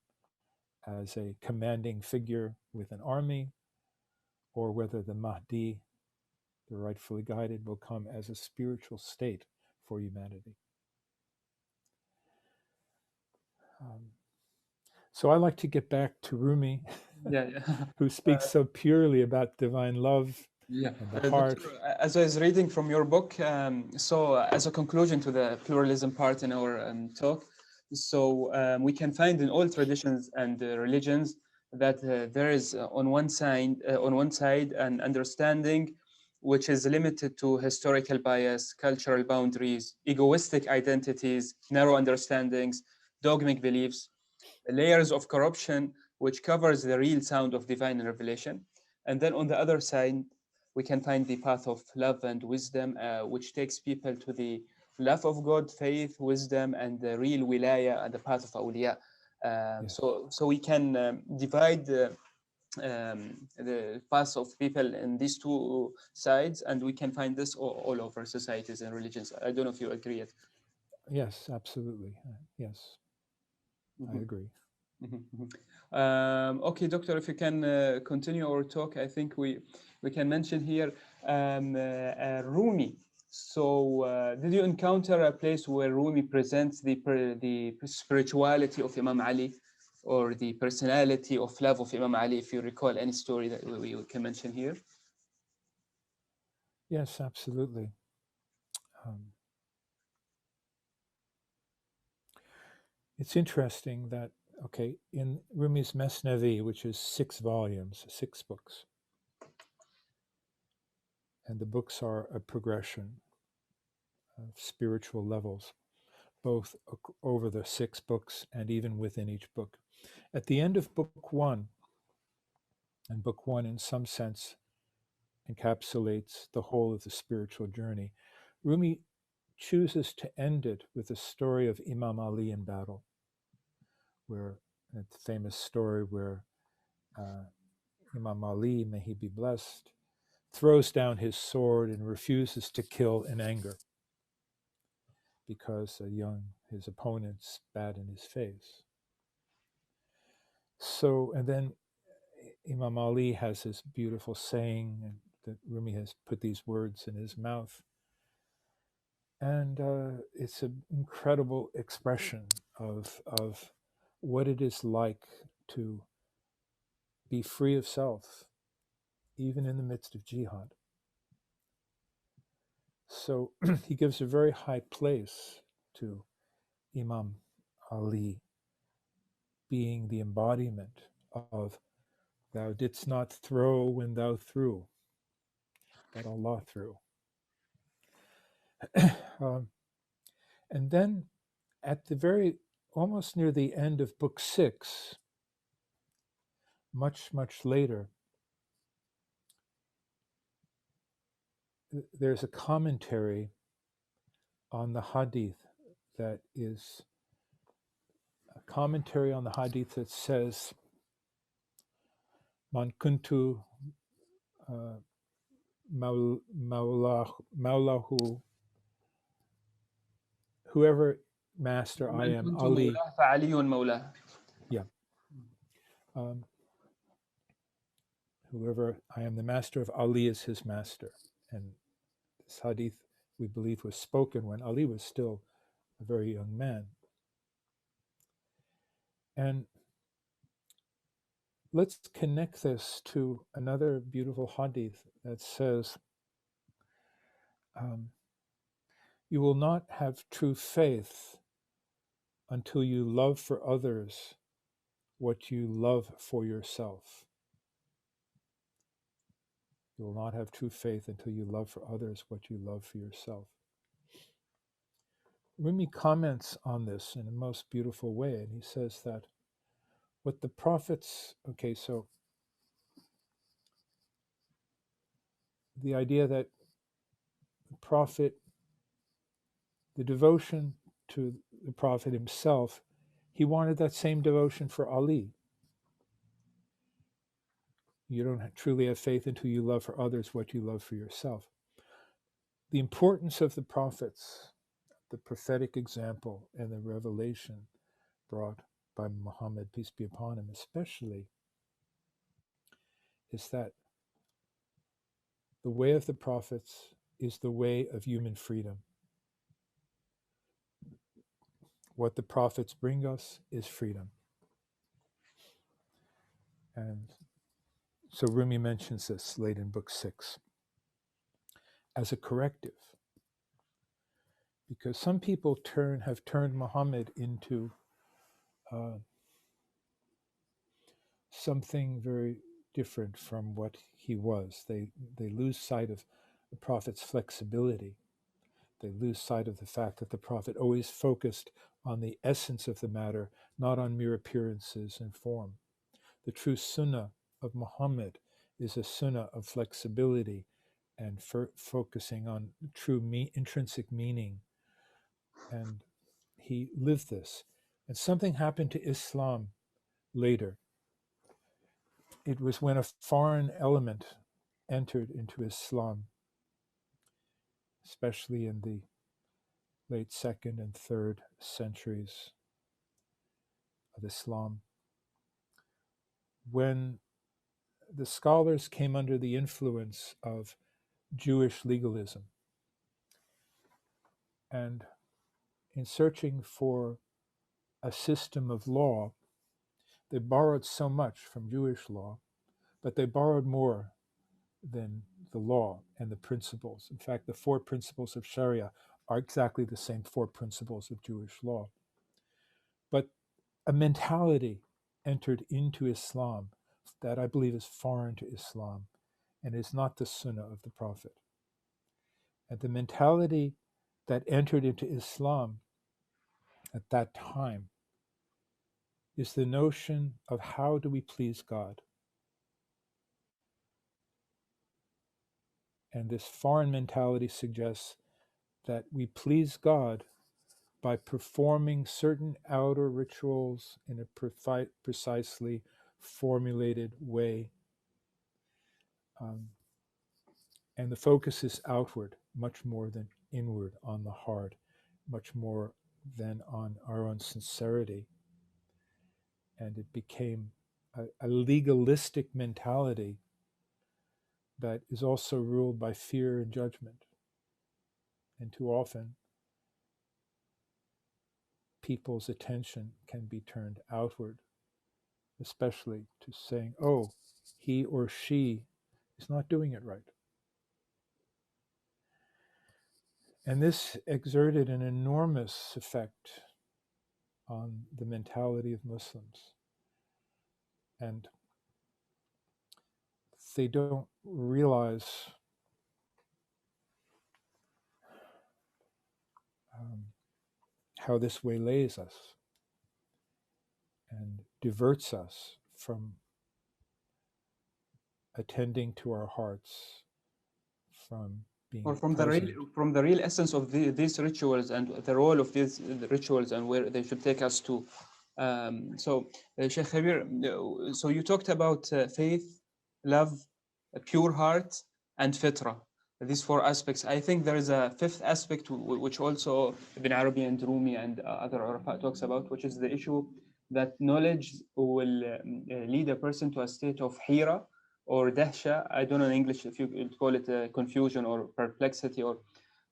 as a commanding figure with an army, or whether the Mahdi, the rightfully guided, will come as a spiritual state for humanity. So I like to get back to Rumi, who speaks so purely about divine love and the heart. As I was reading from your book, so as a conclusion to the pluralism part in our talk, so we can find in all traditions and religions that there is on one side an understanding which is limited to historical bias, cultural boundaries, egoistic identities, narrow understandings, dogmatic beliefs, layers of corruption, which covers the real sound of divine revelation. And then on the other side, we can find the path of love and wisdom, which takes people to the love of God, faith, wisdom, and the real wilaya and the path of awliya. Yes. So we can divide the paths of people in these two sides, and we can find this all over societies and religions. I don't know if you agree yet. Yes, absolutely. Yes, I agree. Okay, Doctor, if you can continue our talk, I think we can mention here Rumi. So, did you encounter a place where Rumi presents the spirituality of Imam Ali, or the personality of love of Imam Ali? If you recall any story that we can mention here. Yes, absolutely. It's interesting that, okay, in Rumi's Mesnevi, which is 6 volumes, 6 books, and the books are a progression of spiritual levels, both over the 6 books and even within each book. At the end of book 1, and book 1 in some sense encapsulates the whole of the spiritual journey, Rumi chooses to end it with a story of Imam Ali in battle, where the famous story where Imam Ali, may he be blessed, throws down his sword and refuses to kill in anger because his opponent spat in his face. So, and then Imam Ali has this beautiful saying, and that Rumi has put these words in his mouth. And it's an incredible expression of what it is like to be free of self, even in the midst of jihad. So he gives a very high place to Imam Ali being the embodiment of thou didst not throw when thou threw, but Allah threw. And then at the almost near the end of book 6, much later, there's a commentary on the hadith that is a commentary on the hadith that says, Man kuntu maulahu, whoever master I am, Ali. Yeah. Whoever I am the master of, Ali is his master. And this hadith, we believe, was spoken when Ali was still a very young man. And let's connect this to another beautiful hadith that says, you will not have true faith until you love for others what you love for yourself. You will not have true faith until you love for others what you love for yourself. Rumi comments on this in a most beautiful way, and he says that what the prophets, so the idea that the prophet, the devotion to the prophet himself, he wanted that same devotion for Ali. You don't truly have faith until you love for others what you love for yourself. The importance of the prophets, the prophetic example, and the revelation brought by Muhammad, peace be upon him, especially, is that the way of the prophets is the way of human freedom. What the prophets bring us is freedom. And so Rumi mentions this late in book 6 as a corrective, because some people have turned Muhammad into something very different from what he was. They lose sight of the prophet's flexibility. They lose sight of the fact that the prophet always focused on the essence of the matter, not on mere appearances and form. The true sunnah of Muhammad is a sunnah of flexibility and focusing on true intrinsic meaning. And he lived this. And something happened to Islam later. It was when a foreign element entered into Islam, especially in the late 2nd and 3rd centuries of Islam, when the scholars came under the influence of Jewish legalism. And in searching for a system of law, they borrowed so much from Jewish law, but they borrowed more than the law and the principles. In fact, the 4 principles of Sharia are exactly the same 4 principles of Jewish law. But a mentality entered into Islam that I believe is foreign to Islam and is not the sunnah of the Prophet. And the mentality that entered into Islam at that time is the notion of how do we please God. And this foreign mentality suggests that we please God by performing certain outer rituals in a precisely formulated way. And the focus is outward, much more than inward on the heart, much more than on our own sincerity. And it became a legalistic mentality that is also ruled by fear and judgment. And too often, people's attention can be turned outward, especially to saying, oh, he or she is not doing it right. And this exerted an enormous effect on the mentality of Muslims. And they don't realize how this waylays us and diverts us from attending to our hearts, from being or from present. the real essence of these rituals and the role of these rituals and where they should take us to. So, Sheikh Khabir, so you talked about faith, love, a pure heart, and fitra. These four aspects. I think there is a fifth aspect which also Ibn Arabi and Rumi and other Urfa talks about, which is the issue that knowledge will lead a person to a state of hira or dahsha. I don't know in English if you call it confusion or perplexity or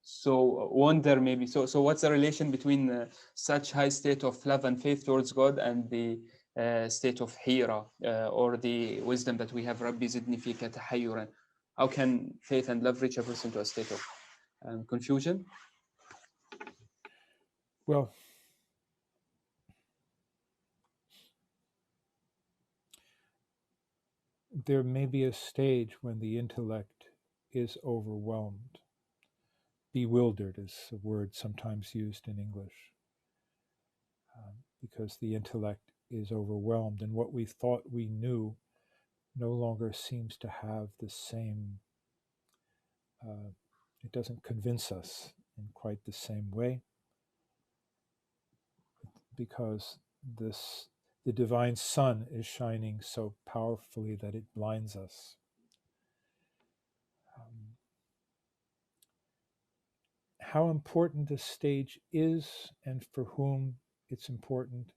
so wonder maybe. So what's the relation between such high state of love and faith towards God and the state of hira or the wisdom that we have, Rabbi zidni fika tahayyuran? How can faith and love reach a person to a state of confusion? Well, there may be a stage when the intellect is overwhelmed. Bewildered is a word sometimes used in English, because the intellect is overwhelmed, and what we thought we knew no longer seems to have the same, it doesn't convince us in quite the same way, because the divine sun is shining so powerfully that it blinds us. How important this stage is and for whom it's important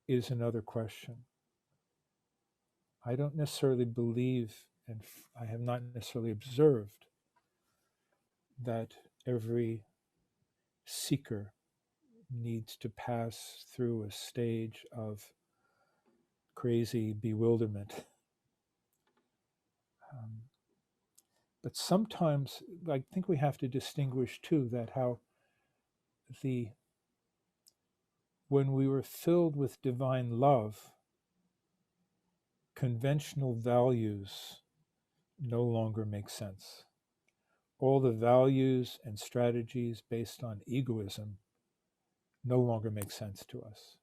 is another question. I don't necessarily believe, and I have not necessarily observed, that every seeker needs to pass through a stage of crazy bewilderment. But sometimes I think we have to distinguish too that how when we were filled with divine love, conventional values no longer make sense. All the values and strategies based on egoism no longer make sense to us.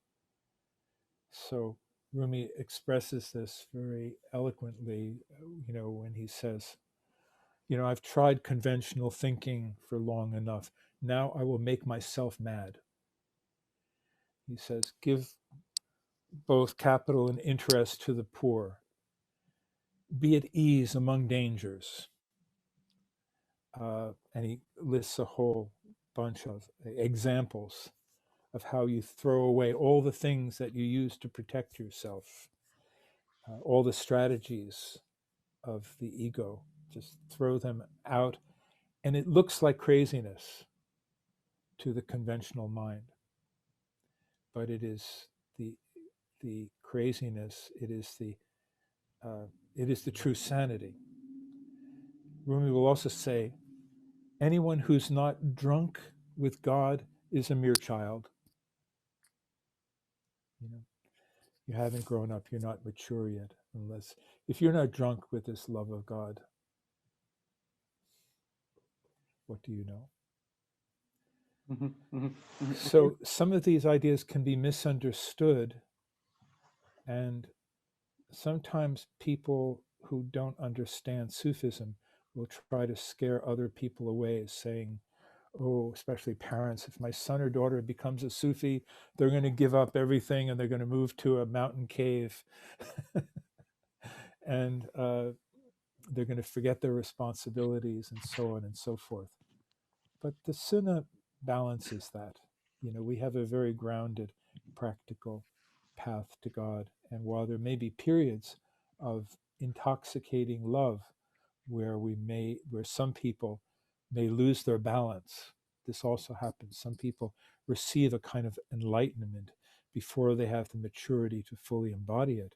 So Rumi expresses this very eloquently, when he says, I've tried conventional thinking for long enough. Now I will make myself mad. He says, give both capital and interest to the poor. Be at ease among dangers. And he lists a whole bunch of examples of how you throw away all the things that you use to protect yourself, all the strategies of the ego, just throw them out. And it looks like craziness to the conventional mind, but it is the craziness, it is the true sanity. Rumi will also say, anyone who's not drunk with God is a mere child. You haven't grown up, you're not mature yet, if you're not drunk with this love of God, what do you know? So some of these ideas can be misunderstood, and sometimes people who don't understand Sufism will try to scare other people away, saying, especially parents, if my son or daughter becomes a Sufi, they're going to give up everything and they're going to move to a mountain cave. And they're going to forget their responsibilities and so on and so forth. But the Sunnah balances that. We have a very grounded, practical path to God. And while there may be periods of intoxicating love where some people may lose their balance, this also happens. Some people receive a kind of enlightenment before they have the maturity to fully embody it.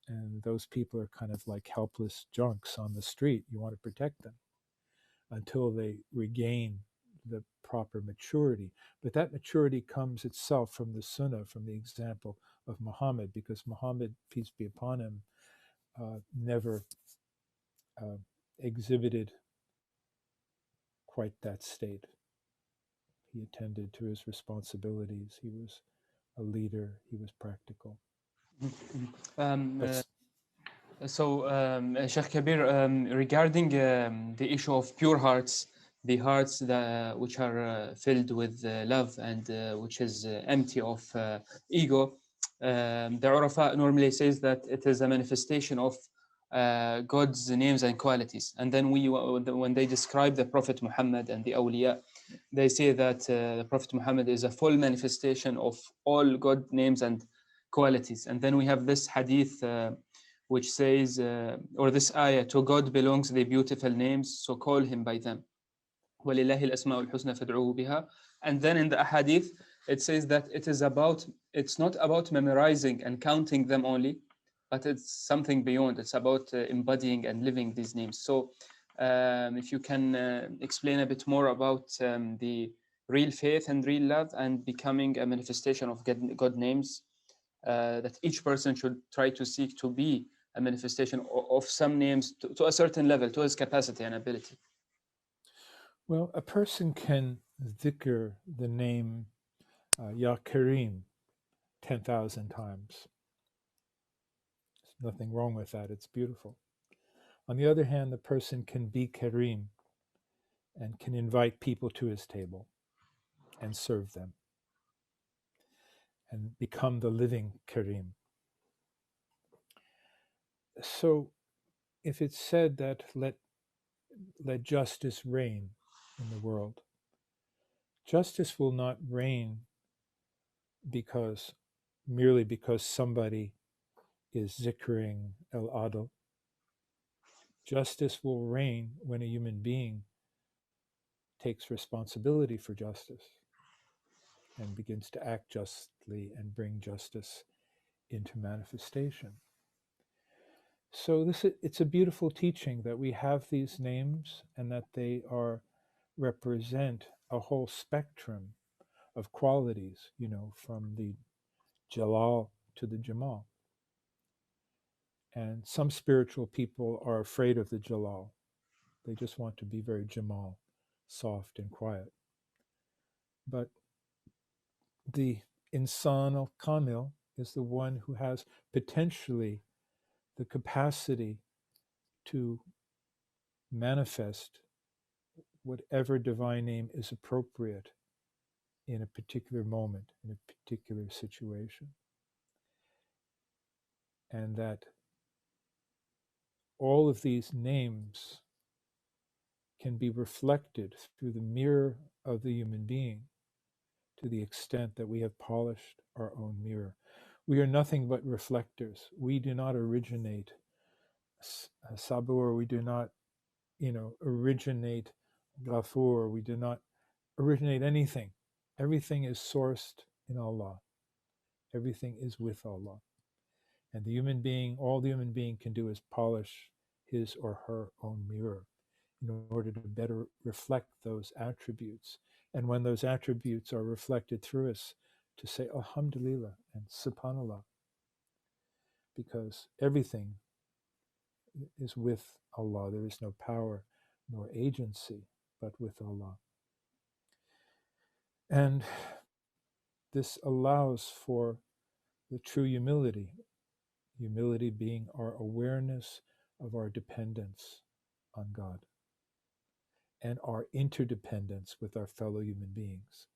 And those people are kind of like helpless junks on the street. You want to protect them until they regain the proper maturity. But that maturity comes itself from the Sunnah, from the example of Muhammad, because Muhammad, peace be upon him, never exhibited quite that state. He attended to his responsibilities. He was a leader. He was practical. Sheikh Kabir, regarding the issue of pure hearts, the hearts which are filled with love and which is empty of ego, the Urafa normally says that it is a manifestation of God's names and qualities. And then when they describe the Prophet Muhammad and the awliya, they say that the Prophet Muhammad is a full manifestation of all God names and qualities. And then we have this hadith which says, or this ayah, to God belongs the beautiful names, so call him by them. وَلِلَّهِ الْأَسْمَاءُ الْحُسْنَى فَادْعُوهُ بِهَا. And then in the ahadith, it says that it's not about memorizing and counting them only, but it's something beyond. It's about embodying and living these names. So if you can explain a bit more about the real faith and real love and becoming a manifestation of God names, that each person should try to seek to be a manifestation of some names to a certain level, to his capacity and ability. Well, a person can dhikr the name Ya Kareem 10,000 times. There's nothing wrong with that. It's beautiful. On the other hand, the person can be Kareem and can invite people to his table and serve them and become the living Kareem. So if it's said that let justice reign in the world, justice will not reign merely because somebody is zikring al-adl. Justice will reign when a human being takes responsibility for justice and begins to act justly and bring justice into manifestation. So it's a beautiful teaching that we have these names and that they represent a whole spectrum of qualities, from the Jalal to the Jamal. And some spiritual people are afraid of the Jalal. They just want to be very Jamal, soft and quiet. But the Insan al-Kamil is the one who has potentially the capacity to manifest whatever divine name is appropriate in a particular moment, in a particular situation. And that all of these names can be reflected through the mirror of the human being to the extent that we have polished our own mirror. We are nothing but reflectors. We do not originate Sabur, we do not, originate Ghafur, we do not originate anything. Everything is sourced in Allah. Everything is with Allah. And all the human being can do is polish his or her own mirror in order to better reflect those attributes. And when those attributes are reflected through us, to say Alhamdulillah and Subhanallah, because everything is with Allah. There is no power nor agency but with Allah. And this allows for the true humility being our awareness of our dependence on God and our interdependence with our fellow human beings,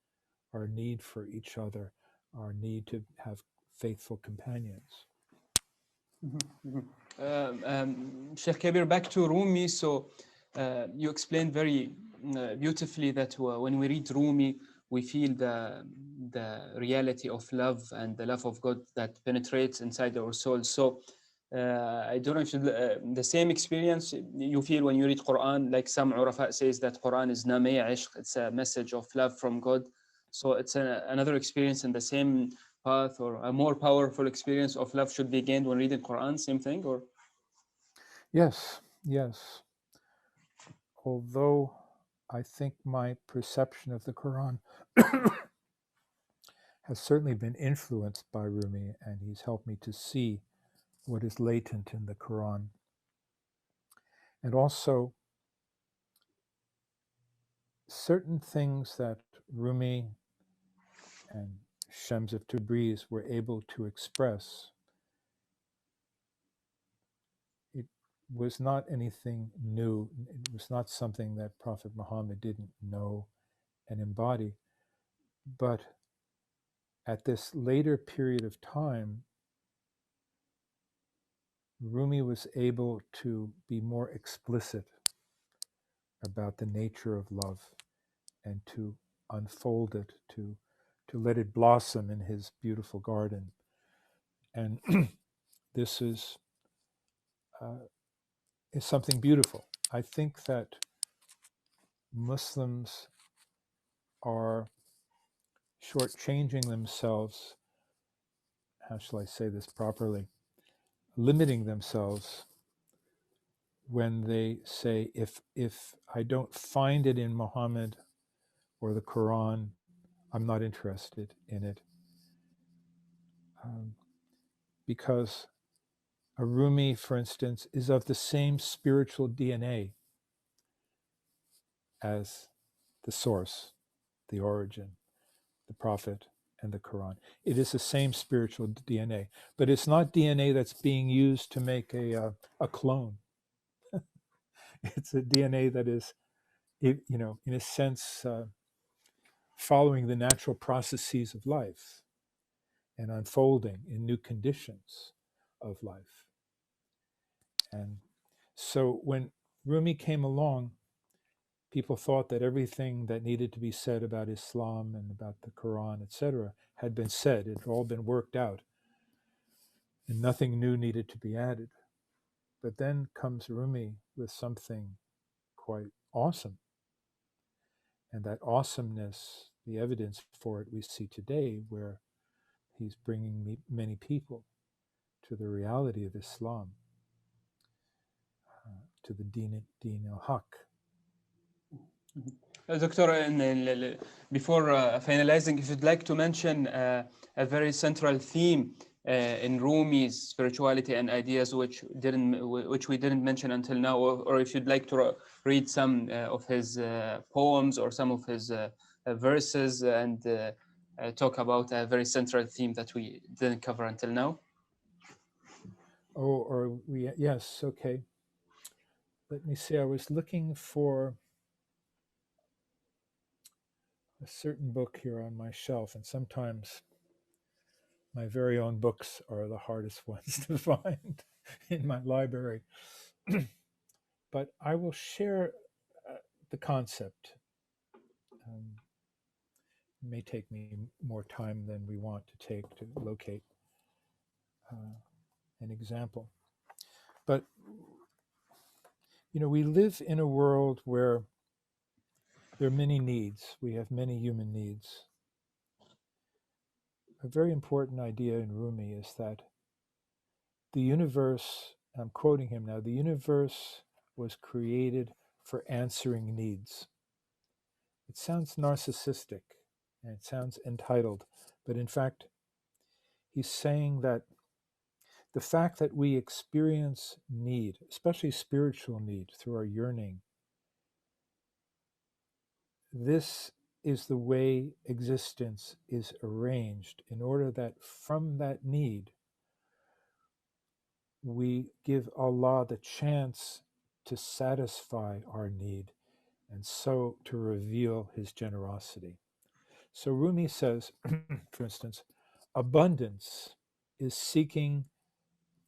our need for each other, our need to have faithful companions. Sheikh Kabir, back to Rumi. So you explained very beautifully that when we read Rumi, we feel the reality of love and the love of God that penetrates inside our souls. So I don't know if the same experience you feel when you read Quran, like some Urafa says that Quran is name ishq, it's a message of love from God. So it's another experience in the same path, or a more powerful experience of love should be gained when reading Quran, same thing, or? Yes, yes. Although I think my perception of the Quran has certainly been influenced by Rumi, and he's helped me to see what is latent in the Quran. And also, certain things that Rumi and Shams of Tabriz were able to express, it was not anything new. It was not something that Prophet Muhammad didn't know and embody. But at this later period of time, Rumi was able to be more explicit about the nature of love and to unfold it, to let it blossom in his beautiful garden. And this is something beautiful. I think that Muslims are shortchanging themselves, how shall I say this properly, limiting themselves when they say, if I don't find it in Muhammad or the Quran, I'm not interested in it. Because a Rumi, for instance, is of the same spiritual DNA as the source, the origin, the prophet, and the Quran. It is the same spiritual DNA, but it's not DNA that's being used to make a clone. It's a DNA that is, in a sense, following the natural processes of life and unfolding in new conditions of life. And so when Rumi came along, people thought that everything that needed to be said about Islam and about the Quran, etc., had been said. It had all been worked out, and nothing new needed to be added. But then comes Rumi with something quite awesome. And that awesomeness, the evidence for it we see today, where he's bringing many people to the reality of Islam, to the Din al-Haq. Doctor, before finalizing, if you'd like to mention a very central theme in Rumi's spirituality and ideas, which we didn't mention until now, or if you'd like to read some of his poems or some of his verses and talk about a very central theme that we didn't cover until now. Yes, okay. Let me see, I was looking for a certain book here on my shelf, and sometimes my very own books are the hardest ones to find in my library. But I will share the concept. It may take me more time than we want to take to locate an example. But, we live in a world where there are many needs. We have many human needs. A very important idea in Rumi is that the universe, I'm quoting him now, the universe was created for answering needs. It sounds narcissistic and it sounds entitled, but in fact, he's saying that the fact that we experience need, especially spiritual need, through our yearning, this is the way existence is arranged in order that from that need, we give Allah the chance to satisfy our need and so to reveal his generosity. So Rumi says, for instance, abundance is seeking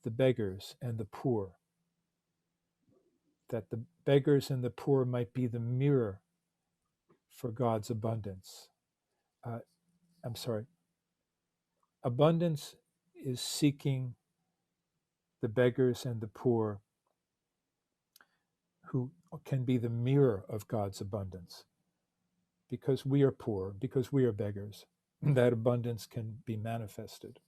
the beggars and the poor. that the beggars and the poor might be the mirror for God's abundance. Abundance is seeking the beggars and the poor who can be the mirror of God's abundance. Because we are poor, because we are beggars, that abundance can be manifested.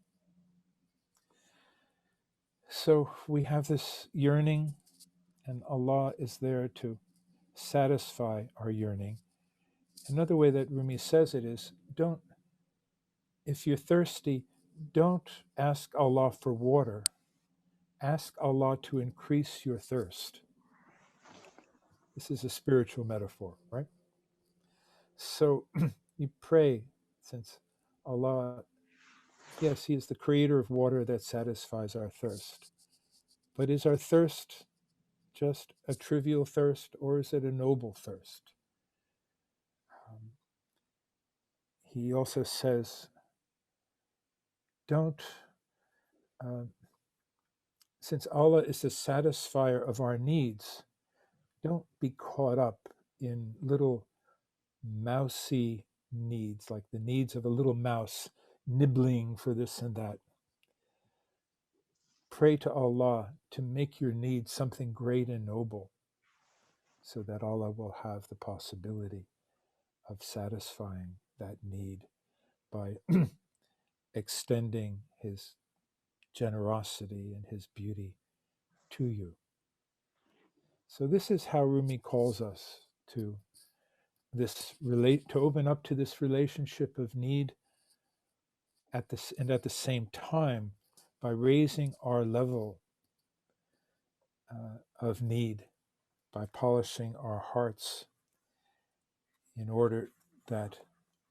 So we have this yearning, and Allah is there to satisfy our yearning. Another way that Rumi says it is, if you're thirsty, don't ask Allah for water. Ask Allah to increase your thirst. This is a spiritual metaphor, right? So you pray, since Allah, yes, He is the creator of water that satisfies our thirst. But is our thirst just a trivial thirst, or is it a noble thirst? He also says, since Allah is the satisfier of our needs, don't be caught up in little mousy needs, like the needs of a little mouse nibbling for this and that. Pray to Allah to make your need something great and noble, so that Allah will have the possibility of satisfying that need by extending His generosity and His beauty to you. So this is how Rumi calls us to open up to this relationship of need at the same time, by raising our level of need, by polishing our hearts, in order that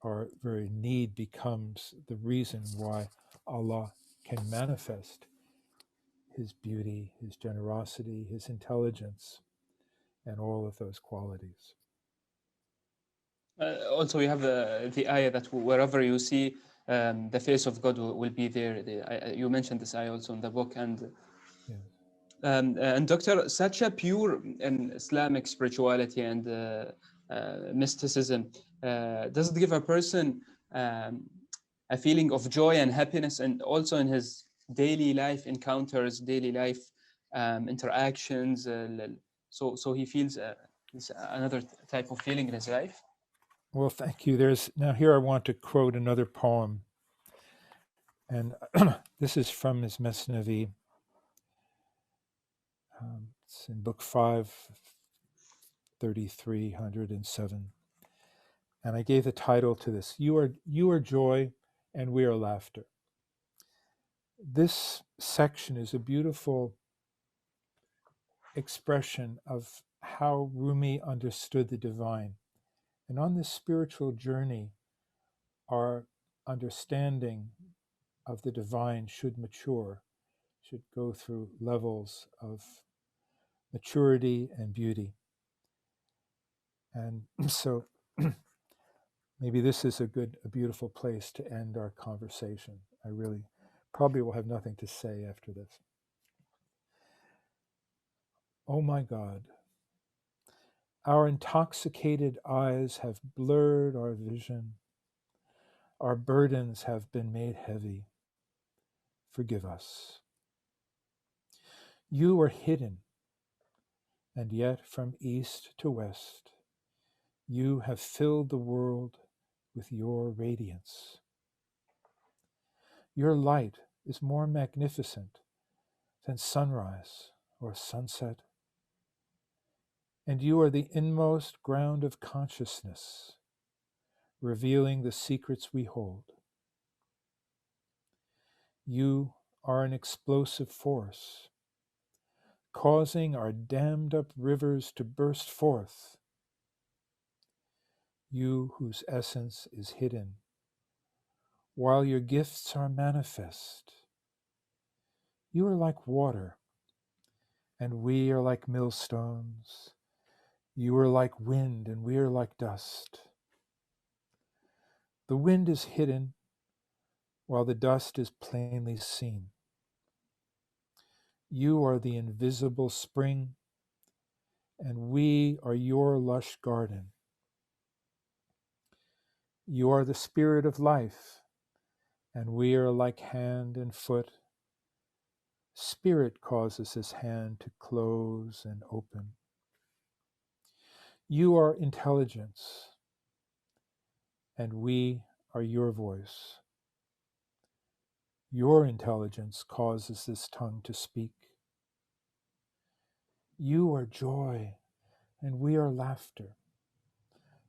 our very need becomes the reason why Allah can manifest His beauty, His generosity, His intelligence, and all of those qualities. Also, we have the ayah that wherever you see the face of God will be there. You mentioned this ayah also in the book. And Yes. And Doctor, such a pure and Islamic spirituality and mysticism, does it give a person a feeling of joy and happiness, and also in his daily life encounters, daily life interactions, so he feels another type of feeling in his life? Well, thank you. Now here I want to quote another poem, and this is from his مثنوی. It's in book 5, 3307. And I gave the title to this, You are joy and we are laughter. This section is a beautiful expression of how Rumi understood the divine. And on this spiritual journey, our understanding of the divine should mature, should go through levels of maturity and beauty. And so maybe this is a beautiful place to end our conversation. I really probably will have nothing to say after this. Oh my God, our intoxicated eyes have blurred our vision. Our burdens have been made heavy. Forgive us. You are hidden, and yet from east to west, you have filled the world with your radiance. Your light is more magnificent than sunrise or sunset, and you are the inmost ground of consciousness, revealing the secrets we hold. You are an explosive force, causing our dammed up rivers to burst forth. You whose essence is hidden, while your gifts are manifest. You are like water, and we are like millstones. You are like wind, and we are like dust. The wind is hidden, while the dust is plainly seen. You are the invisible spring, and we are your lush garden. You are the spirit of life, and we are like hand and foot. Spirit causes his hand to close and open. You are intelligence, and we are your voice. Your intelligence causes this tongue to speak. You are joy, and we are laughter,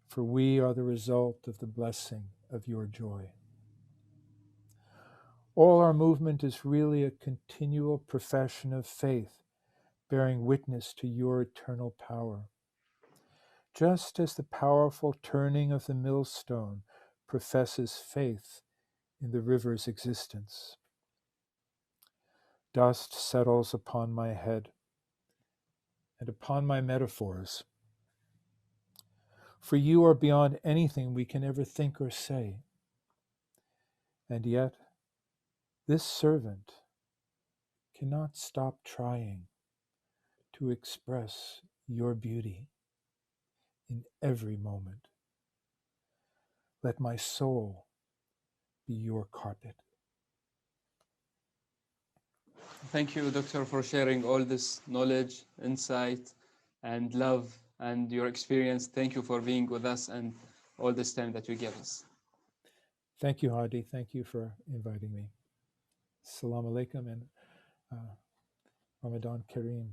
for we are the result of the blessing of your joy. All our movement is really a continual profession of faith, bearing witness to your eternal power. Just as the powerful turning of the millstone professes faith in the river's existence. Dust settles upon my head and upon my metaphors, for you are beyond anything we can ever think or say. And yet, this servant cannot stop trying to express your beauty in every moment. Let my soul be your carpet. Thank you, Doctor, for sharing all this knowledge, insight, and love, and your experience. Thank you for being with us and all this time that you gave us. Thank you, Hadi. Thank you for inviting me. Assalamu alaikum and Ramadan Kareem.